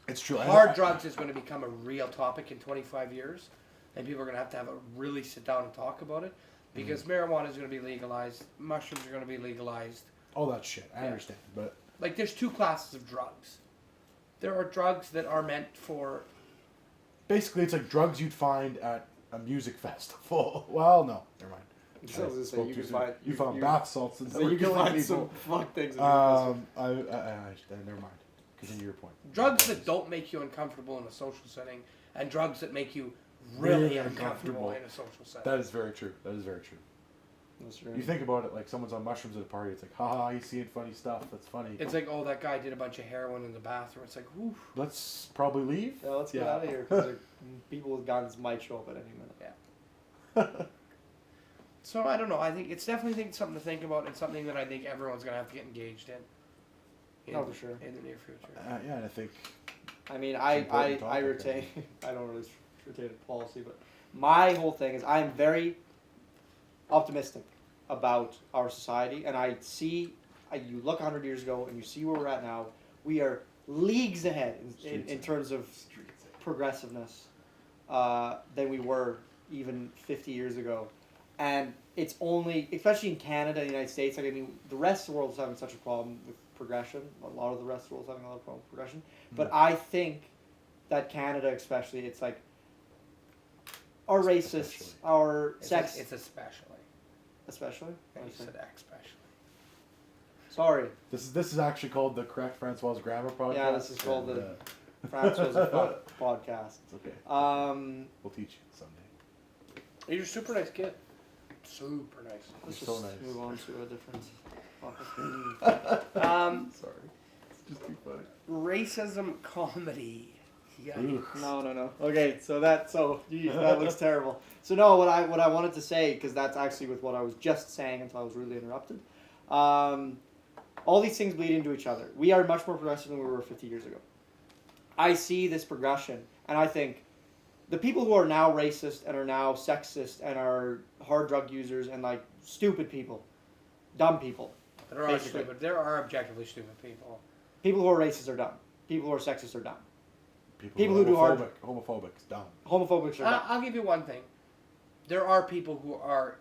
it's true. Hard drugs is going to become a real topic in 25 years, and people are going to have a really sit down and talk about it, because marijuana is going to be legalized, mushrooms are going to be legalized. All that shit, I Yeah. understand, but Like, there's two classes of drugs. There are drugs that are meant for... basically it's like drugs you'd find at a music festival. Well, no, never mind. So I was gonna say, Spoke you too can soon. find- you found you- bath salts and So you can killing find people. some fuck things. In Never mind. Continue your point. Drugs that don't make you uncomfortable in a social setting, and drugs that make you really Really uncomfortable uncomfortable. in a social setting. That is very true. That is very true. That's right. You think about it, like someone's on mushrooms at a party. It's like, haha, he's seeing funny stuff. That's funny. It's like, oh, that guy did a bunch of heroin in the bathroom. It's like, whew. Let's probably leave. Yeah, let's get Yeah. out of here because people with guns might show up at any minute. So I don't know. I think it's definitely something to think about, and something that I think everyone's gonna have to get engaged in. Oh, for sure. In the near future. Yeah, and I think I mean, It's I an important topic, retain. I don't really retain a policy, but my whole thing is I'm very optimistic about our society, and I see. You look 100 years ago, and you see where we're at now. We are leagues ahead in terms of progressiveness than we were even 50 years ago. And it's only, especially in Canada and the United States, like, I mean, the rest of the world is having such a problem with progression. A lot of the rest of the world is having a lot of problem with progression. But I think that Canada especially, it's like, our racists, Especially. our It's sex... It's especially. especially? And you Okay. said especially. Sorry. this is actually called the Correct Francois Grammar Podcast. Yeah, this is called and, the Francois podcast. It's okay. We'll teach you someday. You're a super nice kid. Super nice. Let's You're so just nice. move on to a different topic. Sorry. It's just too funny. Racism comedy. Yikes. Ooh. No. Okay, that looks terrible. So no, what I wanted to say, because that's actually with what I was just saying until I was really interrupted. All these things bleed into each other. We are much more progressive than we were 50 years ago. I see this progression, and I think the people who are now racist and are now sexist and are hard drug users and like stupid people, dumb people. There are Basically. stupid. There are objectively stupid people. People who are racist are dumb. People who are sexist are dumb. People who do hard- homophobic is dumb. Homophobics are dumb. I'll give you one thing. There are people who are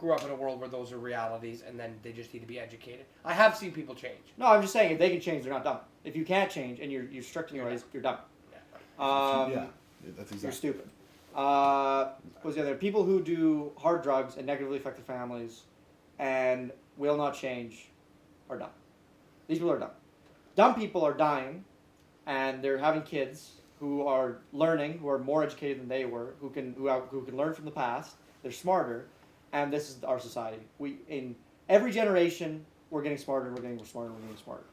grew up in a world where those are realities, and then they just need to be educated. I have seen people change. No, I'm just saying if they can change, they're not dumb. If you can't change and you're strict in your ways, you're dumb. Yeah, that's exactly. You're stupid. What's the other? People who do hard drugs and negatively affect their families and will not change are dumb. These people are dumb. Dumb people are dying, and they're having kids who are learning, who are more educated than they were, who can learn from the past. They're smarter, and this is our society. In every generation, we're getting smarter. We're getting smarter. We're getting smarter.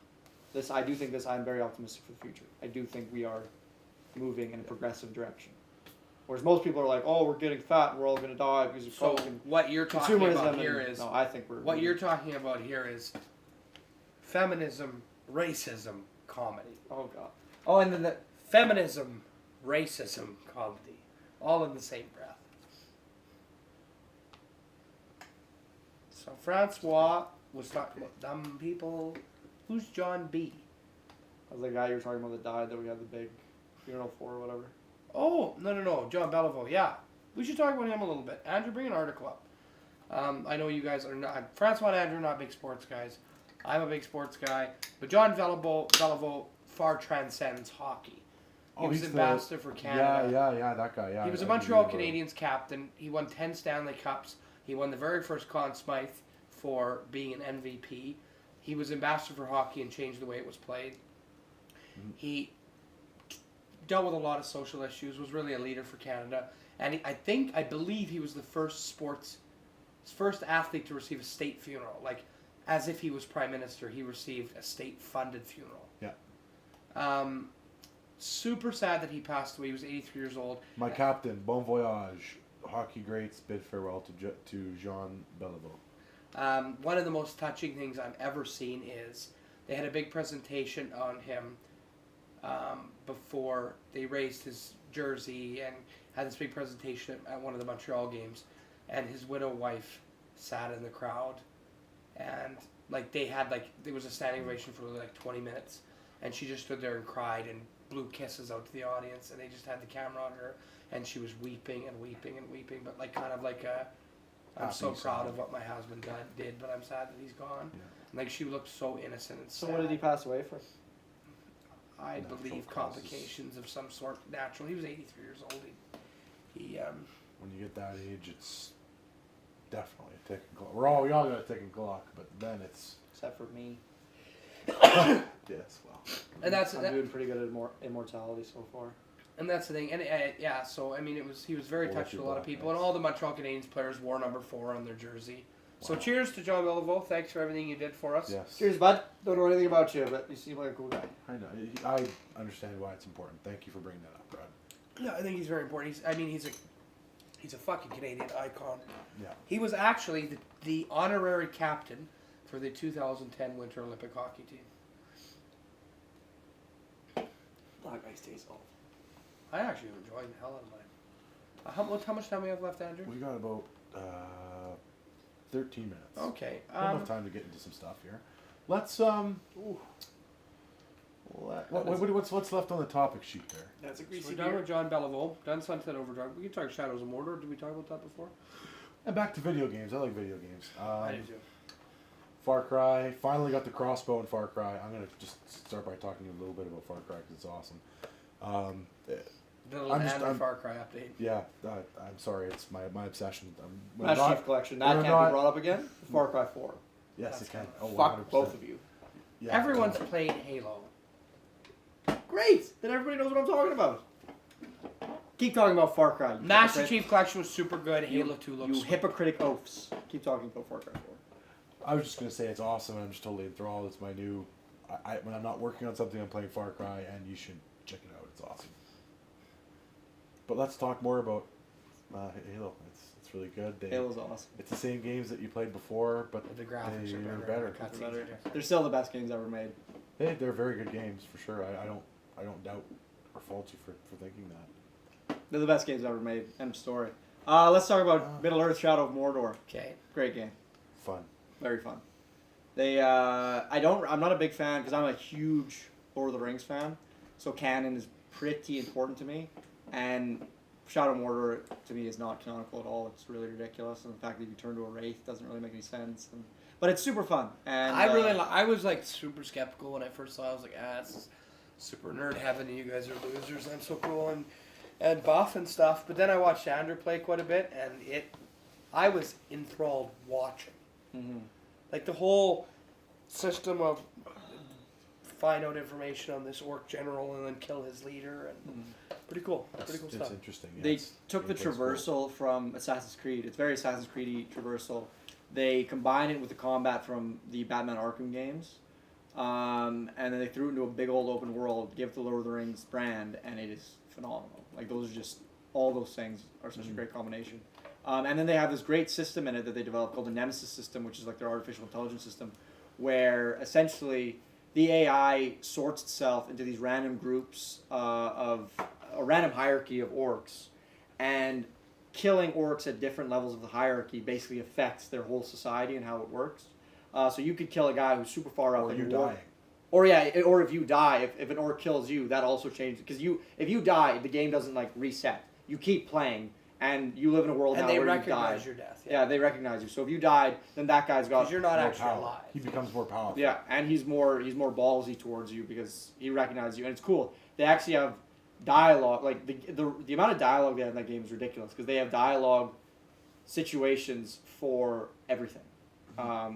I do think this. I'm very optimistic for the future. I do think we are moving in a progressive direction. Whereas most people are like, "Oh, we're getting fat, and we're all going to die because of So coke and what you're talking about here is no. I think we're what you're talking about here is feminism, racism, comedy. Oh god. Oh, and then the Feminism, racism, comedy, all in the same breath. So Francois was talking about dumb people. Who's John B? That's the guy you were talking about that died that we had the big funeral for or whatever. Oh, no, John Belleville, yeah. We should talk about him a little bit. Andrew, bring an article up. I know you guys are not, Francois and Andrew are not big sports guys. I'm a big sports guy. But John Belleville far transcends hockey. He was ambassador for Canada. Yeah, that guy, yeah. He was a Montreal Canadiens captain. He won 10 Stanley Cups. He won the very first Conn Smythe for being an MVP. He was ambassador for hockey and changed the way it was played. Mm-hmm. He dealt with a lot of social issues, was really a leader for Canada. And I believe he was the first athlete to receive a state funeral. Like, as if he was prime minister, he received a state-funded funeral. Yeah. Super sad that he passed away. He was 83 years old. My captain, bon voyage. Hockey greats bid farewell to Jean Belleville. One of the most touching things I've ever seen is they had a big presentation on him before they raised his jersey and had this big presentation at one of the Montreal games. And his widow wife sat in the crowd. And there was a standing ovation for 20 minutes. And she just stood there and cried and blew kisses out to the audience, and they just had the camera on her, and she was weeping and weeping and weeping, but I'm so proud of what my husband did, but I'm sad that he's gone. Yeah. And she looked so innocent and sad. So what did he pass away for? I believe complications of some sort. Natural. He was 83 years old. He when you get that age, it's definitely a ticking clock. We all got a ticking clock, but then it's except for me. Yes, well. And I'm doing pretty good at immortality so far. And that's the thing. And so I mean, he was very touched with a lot of people, and all the Montreal Canadiens players wore number 4 on their jersey. Wow. So cheers to John Belleville. Thanks for everything you did for us. Yes. Cheers, bud. Don't know anything about you, but you seem like a cool guy. I know. I understand why it's important. Thank you for bringing that up, Brad. Yeah, I think he's very important. He's a fucking Canadian icon. Yeah. He was actually the honorary captain for the 2010 Winter Olympic hockey team. That guy stays off. I actually enjoyed the hell out of mine. How much time we have left, Andrew? We got about 13 minutes. Okay. Enough time to get into some stuff here. Let's what's left on the topic sheet there? That's a greasy So we're done with John Belleville. Done Sunset Overdrive. We can talk Shadows of Mordor. Did we talk about that before? And back to video games. I like video games. I do too. Far Cry. Finally got the crossbow in Far Cry. I'm going to just start by talking a little bit about Far Cry because it's awesome. Little Far Cry update. Yeah, I'm sorry. It's my obsession. Master Chief Collection. That can't be brought up again? Far Cry 4. Yes, it can. Oh, fuck 100%. both of you. Yeah, Everyone's played Halo. Great! Then everybody knows what I'm talking about. Keep talking about Far Cry. Master Chief Collection was super good. Halo 2 looks You hypocritic oafs. Keep talking about Far Cry 4. I was just going to say it's awesome. I'm just totally enthralled. It's my new... when I'm not working on something, I'm playing Far Cry, and you should check it out. It's awesome. But let's talk more about Halo. It's really good. Halo's awesome. It's the same games that you played before, but the graphics they're better. better. They're still the best games ever made. They're very good games for sure. I don't doubt or fault you for thinking that. They're the best games ever made. End of story. Let's talk about Middle Earth: Shadow of Mordor. Okay. Great game. Fun. Very fun. I'm not a big fan because I'm a huge Lord of the Rings fan. So canon is pretty important to me. And Shadow Mordor to me is not canonical at all. It's really ridiculous, and the fact that you turn to a wraith doesn't really make any sense. But it's super fun, and I was like super skeptical when I first saw it. I was like, this is super nerd heaven, and you guys are losers. I'm so cool and buff and stuff. But then I watched Andrew play quite a bit, and I was enthralled watching. Mm-hmm. Like the whole system of find out information on this orc general and then kill his leader, and pretty cool. Pretty cool stuff. It's interesting. Yeah, They took the traversal from Assassin's Creed. It's very Assassin's Creed-y traversal. They combined it with the combat from the Batman Arkham games, and then they threw it into a big old open world, give it the Lord of the Rings brand, and it is phenomenal. Like those are just all those things are such a great combination. And then they have this great system in it that they developed called the Nemesis system, which is like their artificial intelligence system, where essentially the AI sorts itself into these random groups of a random hierarchy of orcs, and killing orcs at different levels of the hierarchy basically affects their whole society and how it works. So you could kill a guy who's super far up, or like you're an orc. dying. Or if you die, if an orc kills you, that also changes, because if you die, the game doesn't like reset. You keep playing, and you live in a world And now they where you recognize died. your death. Yeah, they recognize you. So if you died, then that guy's got. Because you're not More actually power. alive. He becomes more powerful. Yeah, and he's more ballsy towards you because he recognizes you, and it's cool. They actually have dialogue. Like the amount of dialogue they have in that game is ridiculous, because they have dialogue situations for everything,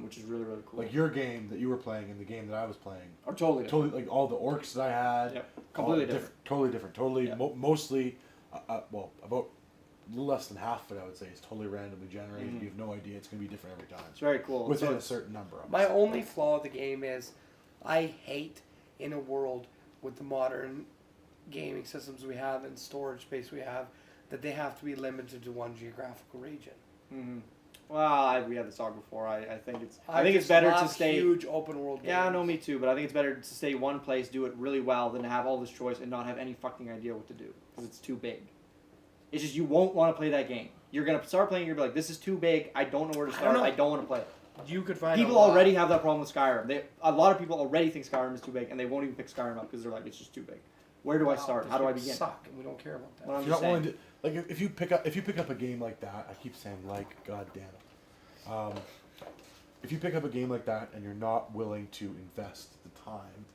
which is really, really cool. Like your game that you were playing and the game that I was playing. Or totally different. Totally, like all the orcs that I had. Yep. Completely all different. Totally different. Totally, Yeah. mostly, well, about a little less than half of it, I would say, is totally randomly generated. You have no idea. It's going to be different every time. It's very cool. Within So a certain number. My only flaw of the game is I hate in a world with the modern gaming systems we have and storage space we have that they have to be limited to one geographical region. Well, we had this talk before. I think it's just better to love stay huge open world games. Yeah, no, me too. But I think it's better to stay one place, do it really well, than to have all this choice and not have any fucking idea what to do, because it's too big. It's just you won't want to play that game. You're gonna start playing. You're gonna be like, this is too big. I don't know where to start. I don't want to play it. You could find People already have that problem with Skyrim. A lot of people already think Skyrim is too big, and they won't even pick Skyrim up because they're like, it's just too big. Where do I start? How do I begin? Suck, and we don't care about that. Well, I'm If you're just not willing saying. to, like, if you pick up a game like that, I keep saying like, god damn it. If you pick up a game like that and you're not willing to invest the time,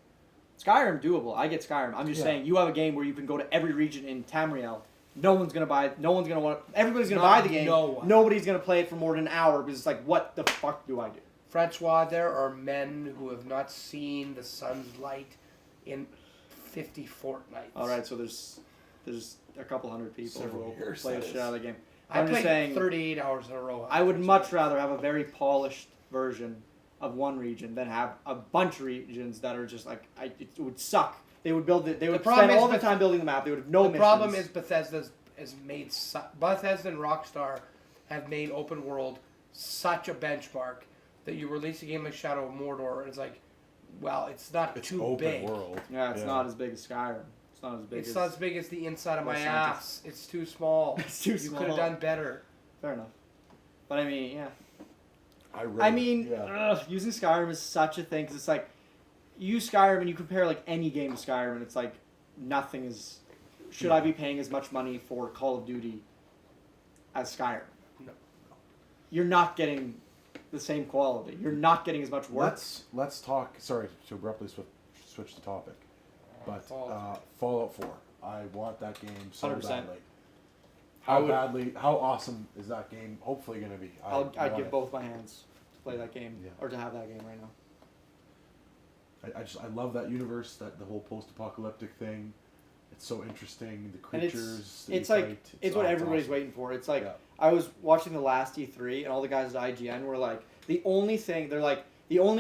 Skyrim doable. I get Skyrim. I'm just saying you have a game where you can go to every region in Tamriel. No one's gonna buy. No one's gonna want. Everybody's gonna buy the game. No one. Nobody's gonna play it for more than an hour because it's like, what the fuck do I do? Francois, there are men who have not seen the sun's light in 50 fortnights. All right, so there's a couple hundred people who Several will years, play the that shit is. out of the game. I I'm just played saying, 38 hours in a row. I would much rather have a very polished version of one region than have a bunch of regions that are just like it would suck. They would build it. They would problem spend is all the Beth- time building the map. They would have no The missions. problem is Bethesda and Rockstar have made open world such a benchmark that you release a game like Shadow of Mordor and it's like, well, it's not it's too open big. world. yeah, it's not as big as Skyrim. It's not as big. It's not as big as the inside of my Los ass. Santos. It's too small. It's too You small. could have done better. Fair enough. But I mean, yeah. I mean, Using Skyrim is such a thing because it's like you use Skyrim and you compare like any game to Skyrim and it's like nothing is. Should I be paying as much money for Call of Duty as Skyrim? No. You're not getting the same quality. You're not getting as much work. let's talk. Sorry to abruptly switch the topic, but Fallout 4. I want that game so 100%. badly. How awesome is that game? Hopefully going to be. I'd give both my hands to play that game or to have that game right now. I love that universe, that the whole post-apocalyptic thing. It's so interesting. The And creatures. that it's you like fight, it's what everybody's awesome. waiting for. It's like Yeah. I was watching the last E3 and all the guys at IGN were like the only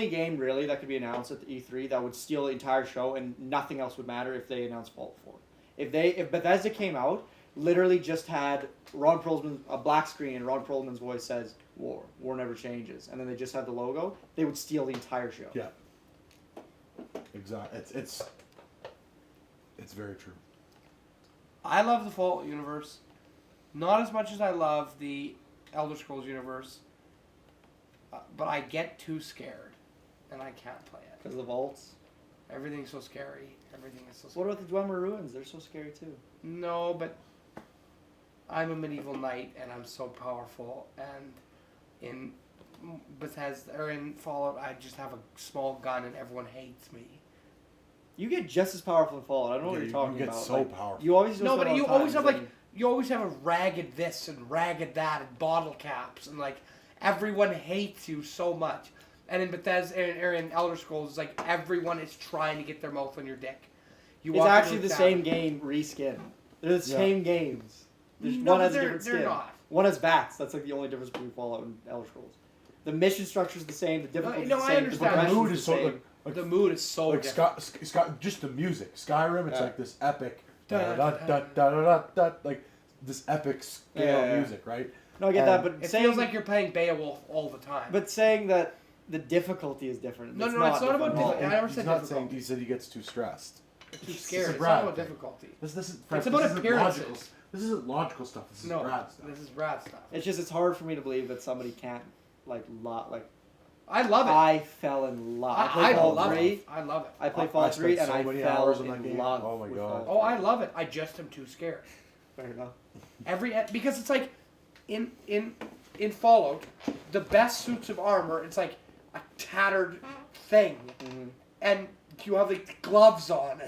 game really that could be announced at the E3 that would steal the entire show and nothing else would matter if they announced Fallout 4. If Bethesda came out, literally just had Ron Perlman a black screen and Ron Perlman's voice says war never changes, and then they just had the logo, they would steal the entire show. Yeah. Exactly. It's very true. I love the Fallout universe. Not as much as I love the Elder Scrolls universe. But I get too scared. And I can't play it. Because of the vaults. Everything's so scary. Everything is so scary. What about the Dwemer Ruins? They're so scary too. No, but I'm a medieval knight and I'm so powerful, and in Bethesda or in Fallout I just have a small gun and everyone hates me. You get just as powerful in Fallout. I don't know what Yeah, you're talking you get about. so Like, powerful. You always No, but you spend a lot of always have time like you always have a ragged this and ragged that and bottle caps and like everyone hates you so much. And in Bethesda or in Elder Scrolls, it's like everyone is trying to get their mouth on your dick. You It's walk actually into the a same tavern- game reskin. They're the Yeah. same games. There's No, one but has a they're different skin. not. One has bats. That's like the only difference between Fallout and Elder Scrolls. The mission structure is the same. The difficulty is no, the I same. understand. The But the progression's mood the is so same. like The mood is so like different. Scott, just the music. Skyrim, it's Yeah. like this epic, Da- da da da da da, like this epic scale Yeah. music, right? No, I get that, but It saying feels like you're playing Beowulf all the time. but saying that the difficulty is different. No, it's no, it's not about different. difficulty. I never he's said not difficulty. saying. He said he gets too stressed. too It's scared. a It's Brad not about thing. difficulty. This isn't. It's about this isn't appearances. logical. This isn't logical stuff. This is No, Brad stuff. this is Brad stuff. It's just it's hard for me to believe that somebody can't like I love it. I fell in love. I I played Fallout love 3. it. I love it. I played I Fallout spent 3 and so I many fell hours on that in game. love. Oh my with God. Fallout. Oh, I love it. I just am too scared. Fair enough. Because it's like in Fallout, the best suits of armor, it's like a tattered thing, Mhm. and you have like gloves on,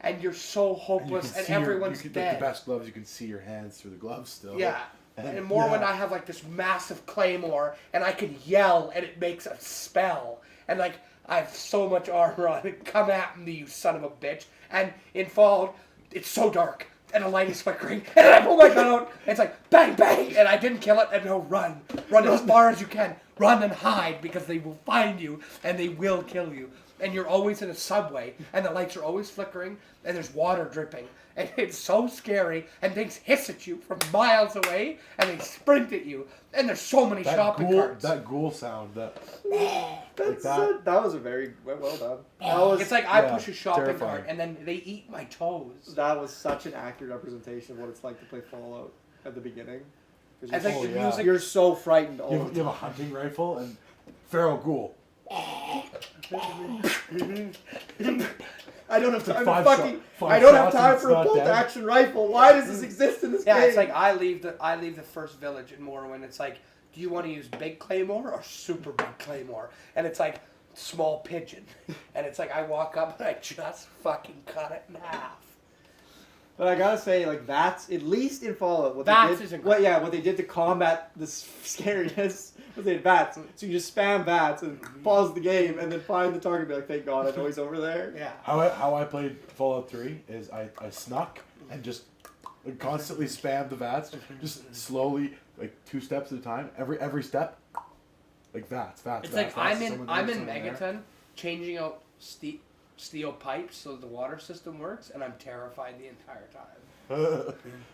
and you're so And you hopeless, can and see everyone's like, dead. the best gloves. You can see your hands through the gloves still. Yeah. And more when I have like this massive claymore and I can yell and it makes a spell. And like I have so much armor on it. Come at me, you son of a bitch. And in Fallout, it's so dark and the light is flickering. And I pull my gun out. And it's like bang, bang. And I didn't kill it. And no, run. Run as far as you can. Run and hide because they will find you and they will kill you. And you're always in a subway and the lights are always flickering and there's water dripping. And it's so scary, and things hiss at you from miles away, and they sprint at you. And there's so many shopping carts. That ghoul sound. That That was a very well done. That was It's like I yeah, push a shopping terrifying. cart, and then they eat my toes. that was such an accurate representation of what it's like to play Fallout at the beginning. 'Cause It's like Oh, the yeah. music. you're so frightened all you the have, you have a hunting rifle and feral ghoul. I don't have time Five to fucking. shot- five I don't have shots time and for it's a not bolt dead. action rifle. Why does this exist in this Yeah, game? it's like I leave the first village in Morrowind. It's like, do you want to use big claymore or super big claymore? And it's like small pigeon, and it's like I walk up and I just fucking cut it in half. But I gotta say, like that's at least in Fallout. What Bats they is did, incredible. what they did to combat this scariness was they had bats. So you just spam bats and pause the game and then find the target. And be like, thank God, I know he's over there. Yeah. How I played Fallout 3 is I snuck and just constantly spammed the VATS, just slowly, like 2 steps at a time. Every step, like VATS. It's like I'm in Megaton changing out steel pipes so the water system works, and I'm terrified the entire time.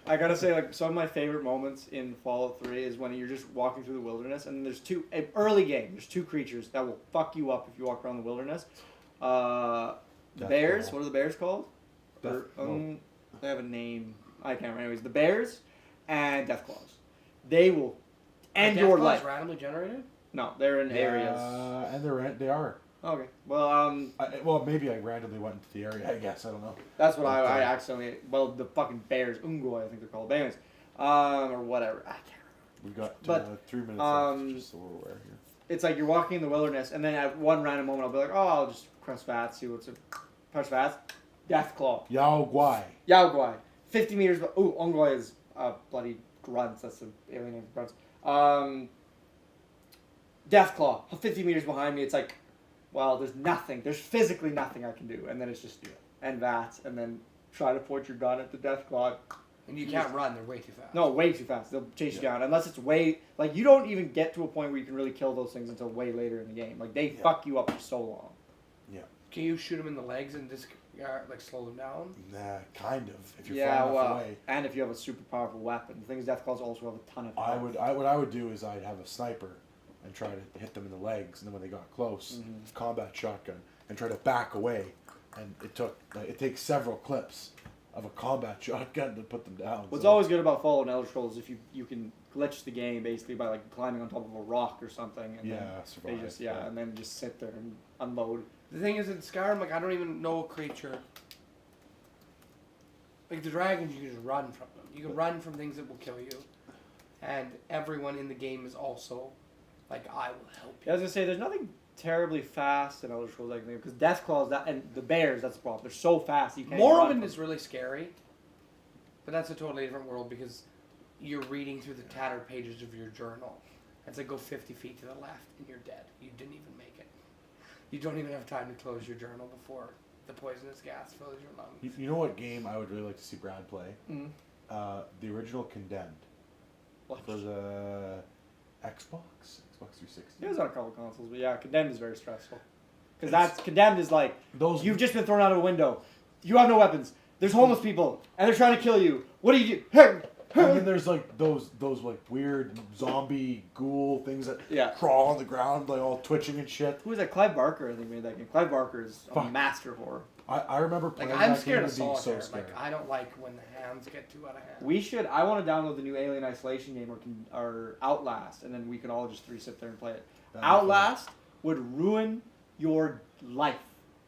I gotta say, like some of my favorite moments in Fallout 3 is when you're just walking through the wilderness and there's early game. There's 2 creatures that will fuck you up if you walk around the wilderness. The Death bears. claw. What are the bears called? They have a name. I can't remember. Anyways, the bears and deathclaws. They will end your life. Randomly generated. No, they're in areas. And they are. Okay. Well, Well, maybe I randomly went into the area. I guess I don't know. that's what I accidentally. Well, the fucking bears, Ungoi, I think they're called. But anyways, or whatever. I can't remember. We've got But, 3 minutes left, just so we're aware here. It's like you're walking in the wilderness, and then at one random moment, I'll be like, oh, I'll just press VATS, see what's it. Press VATS. Deathclaw. Yao Guai. Yao Guai. 50 meters. Ooh, Ungoi is bloody grunts. That's the alien name for grunts. Deathclaw. 50 meters behind me. It's like, well, there's nothing. There's physically nothing I can do. And then it's just, and VATS, and then try to point your gun at the Deathclaw. And you can't run; they're way too fast. No, way too fast. They'll chase you down. Unless it's way, like, you don't even get to a point where you can really kill those things until way later in the game. Like, they fuck you up for so long. Can you shoot them in the legs and just like slow them down? Nah, kind of. If you're Yeah, far enough well, away. and if you have a super powerful weapon. The thing is, Deathclaws also have a ton of power. What I would do is I'd have a sniper and try to hit them in the legs, and then when they got close, combat shotgun, and try to back away. And it takes several clips of a combat shotgun to put them down. What's so. always good about Fallout and Elder Scrolls is if you can glitch the game basically by like climbing on top of a rock or something, and then survive. they just and then just sit there and unload. The thing is, in Skyrim, like I don't even know a creature. Like the dragons, you can just run from them. You can run from things that will kill you, and everyone in the game is also like, I will help you. I was gonna say there's nothing terribly fast in Elder Scrolls like because Deathclaws that and the bears, that's the problem. They're so fast you can't. Morrowind is really scary, but that's a totally different world because you're reading through the tattered pages of your journal. It's like go 50 feet to the left and you're dead. You didn't even make it. You don't even have time to close your journal before the poisonous gas fills your lungs. You know what game I would really like to see Brad play? Mm. The original Condemned What? for the Xbox 360. It was on a couple consoles, but yeah, Condemned is very stressful. Because that's Condemned is like you've just been thrown out of a window. You have no weapons. There's homeless people, and they're trying to kill you. What do you do? Hey, I mean, there's like those like weird zombie ghoul things that crawl on the ground, like all twitching and shit. Who was that? Clive Barker, I think, made that game. Clive Barker is a master of horror. I remember playing Like, I'm that scared game of and being solitaire. so scared. Like, I don't like when the hands get too out of hand. We should. I want to download the new Alien Isolation game or Outlast, and then we can all just sit there and play it. That'd be Outlast would ruin your life.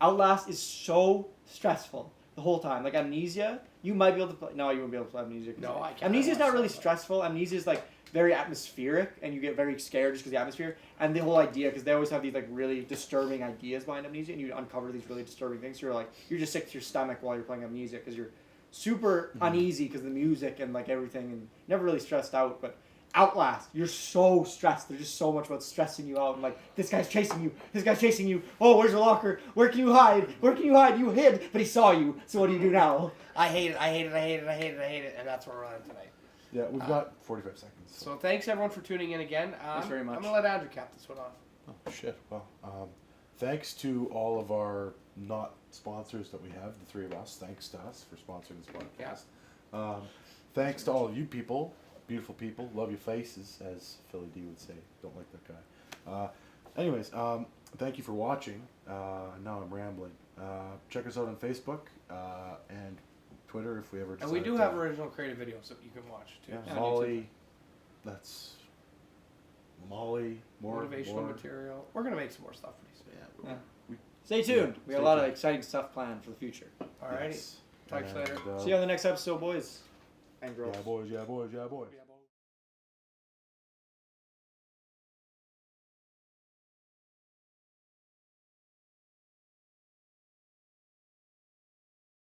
Outlast is so stressful the whole time. Like Amnesia, you might be able to play. No, you wouldn't be able to play Amnesia. No, I can't. Amnesia is not really stressful. Amnesia is like very atmospheric, and you get very scared just because the atmosphere and the whole idea. Because they always have these like really disturbing ideas behind Amnesia, and you uncover these really disturbing things. So you're just sick to your stomach while you're playing Amnesia because you're super uneasy because of the music and like everything, and never really stressed out. But Outlast, you're so stressed. There's just so much about stressing you out. And like, this guy's chasing you. This guy's chasing you. Oh, where's your locker? Where can you hide? Where can you hide? You hid, but he saw you. So what do you do now? I hate it. I hate it. I hate it. I hate it. I hate it. And that's where we're on tonight. Yeah, we've got 45 seconds. So thanks everyone for tuning in again. Thanks very much. I'm gonna let Andrew cap this one off. Oh, shit. Well, thanks to all of our not sponsors that we have, the three of us. Thanks to us for sponsoring this podcast. Yeah. Thanks to all of you people, beautiful people, love your faces, as Philly D would say. Don't like that guy. Anyways, thank you for watching. Now I'm rambling. Check us out on Facebook and Twitter if we ever decide And we do have original creative videos that you can watch too. Yeah, on Molly. That's Molly. YouTube. Motivational material. We're gonna make some more stuff pretty soon. Yeah. Stay tuned. We got a lot of exciting stuff planned for the future. Alrighty. Yes. Talk to you later. See you on the next episode, boys and girls. Yeah, boys. Yeah, boys. Yeah, boys. Yeah.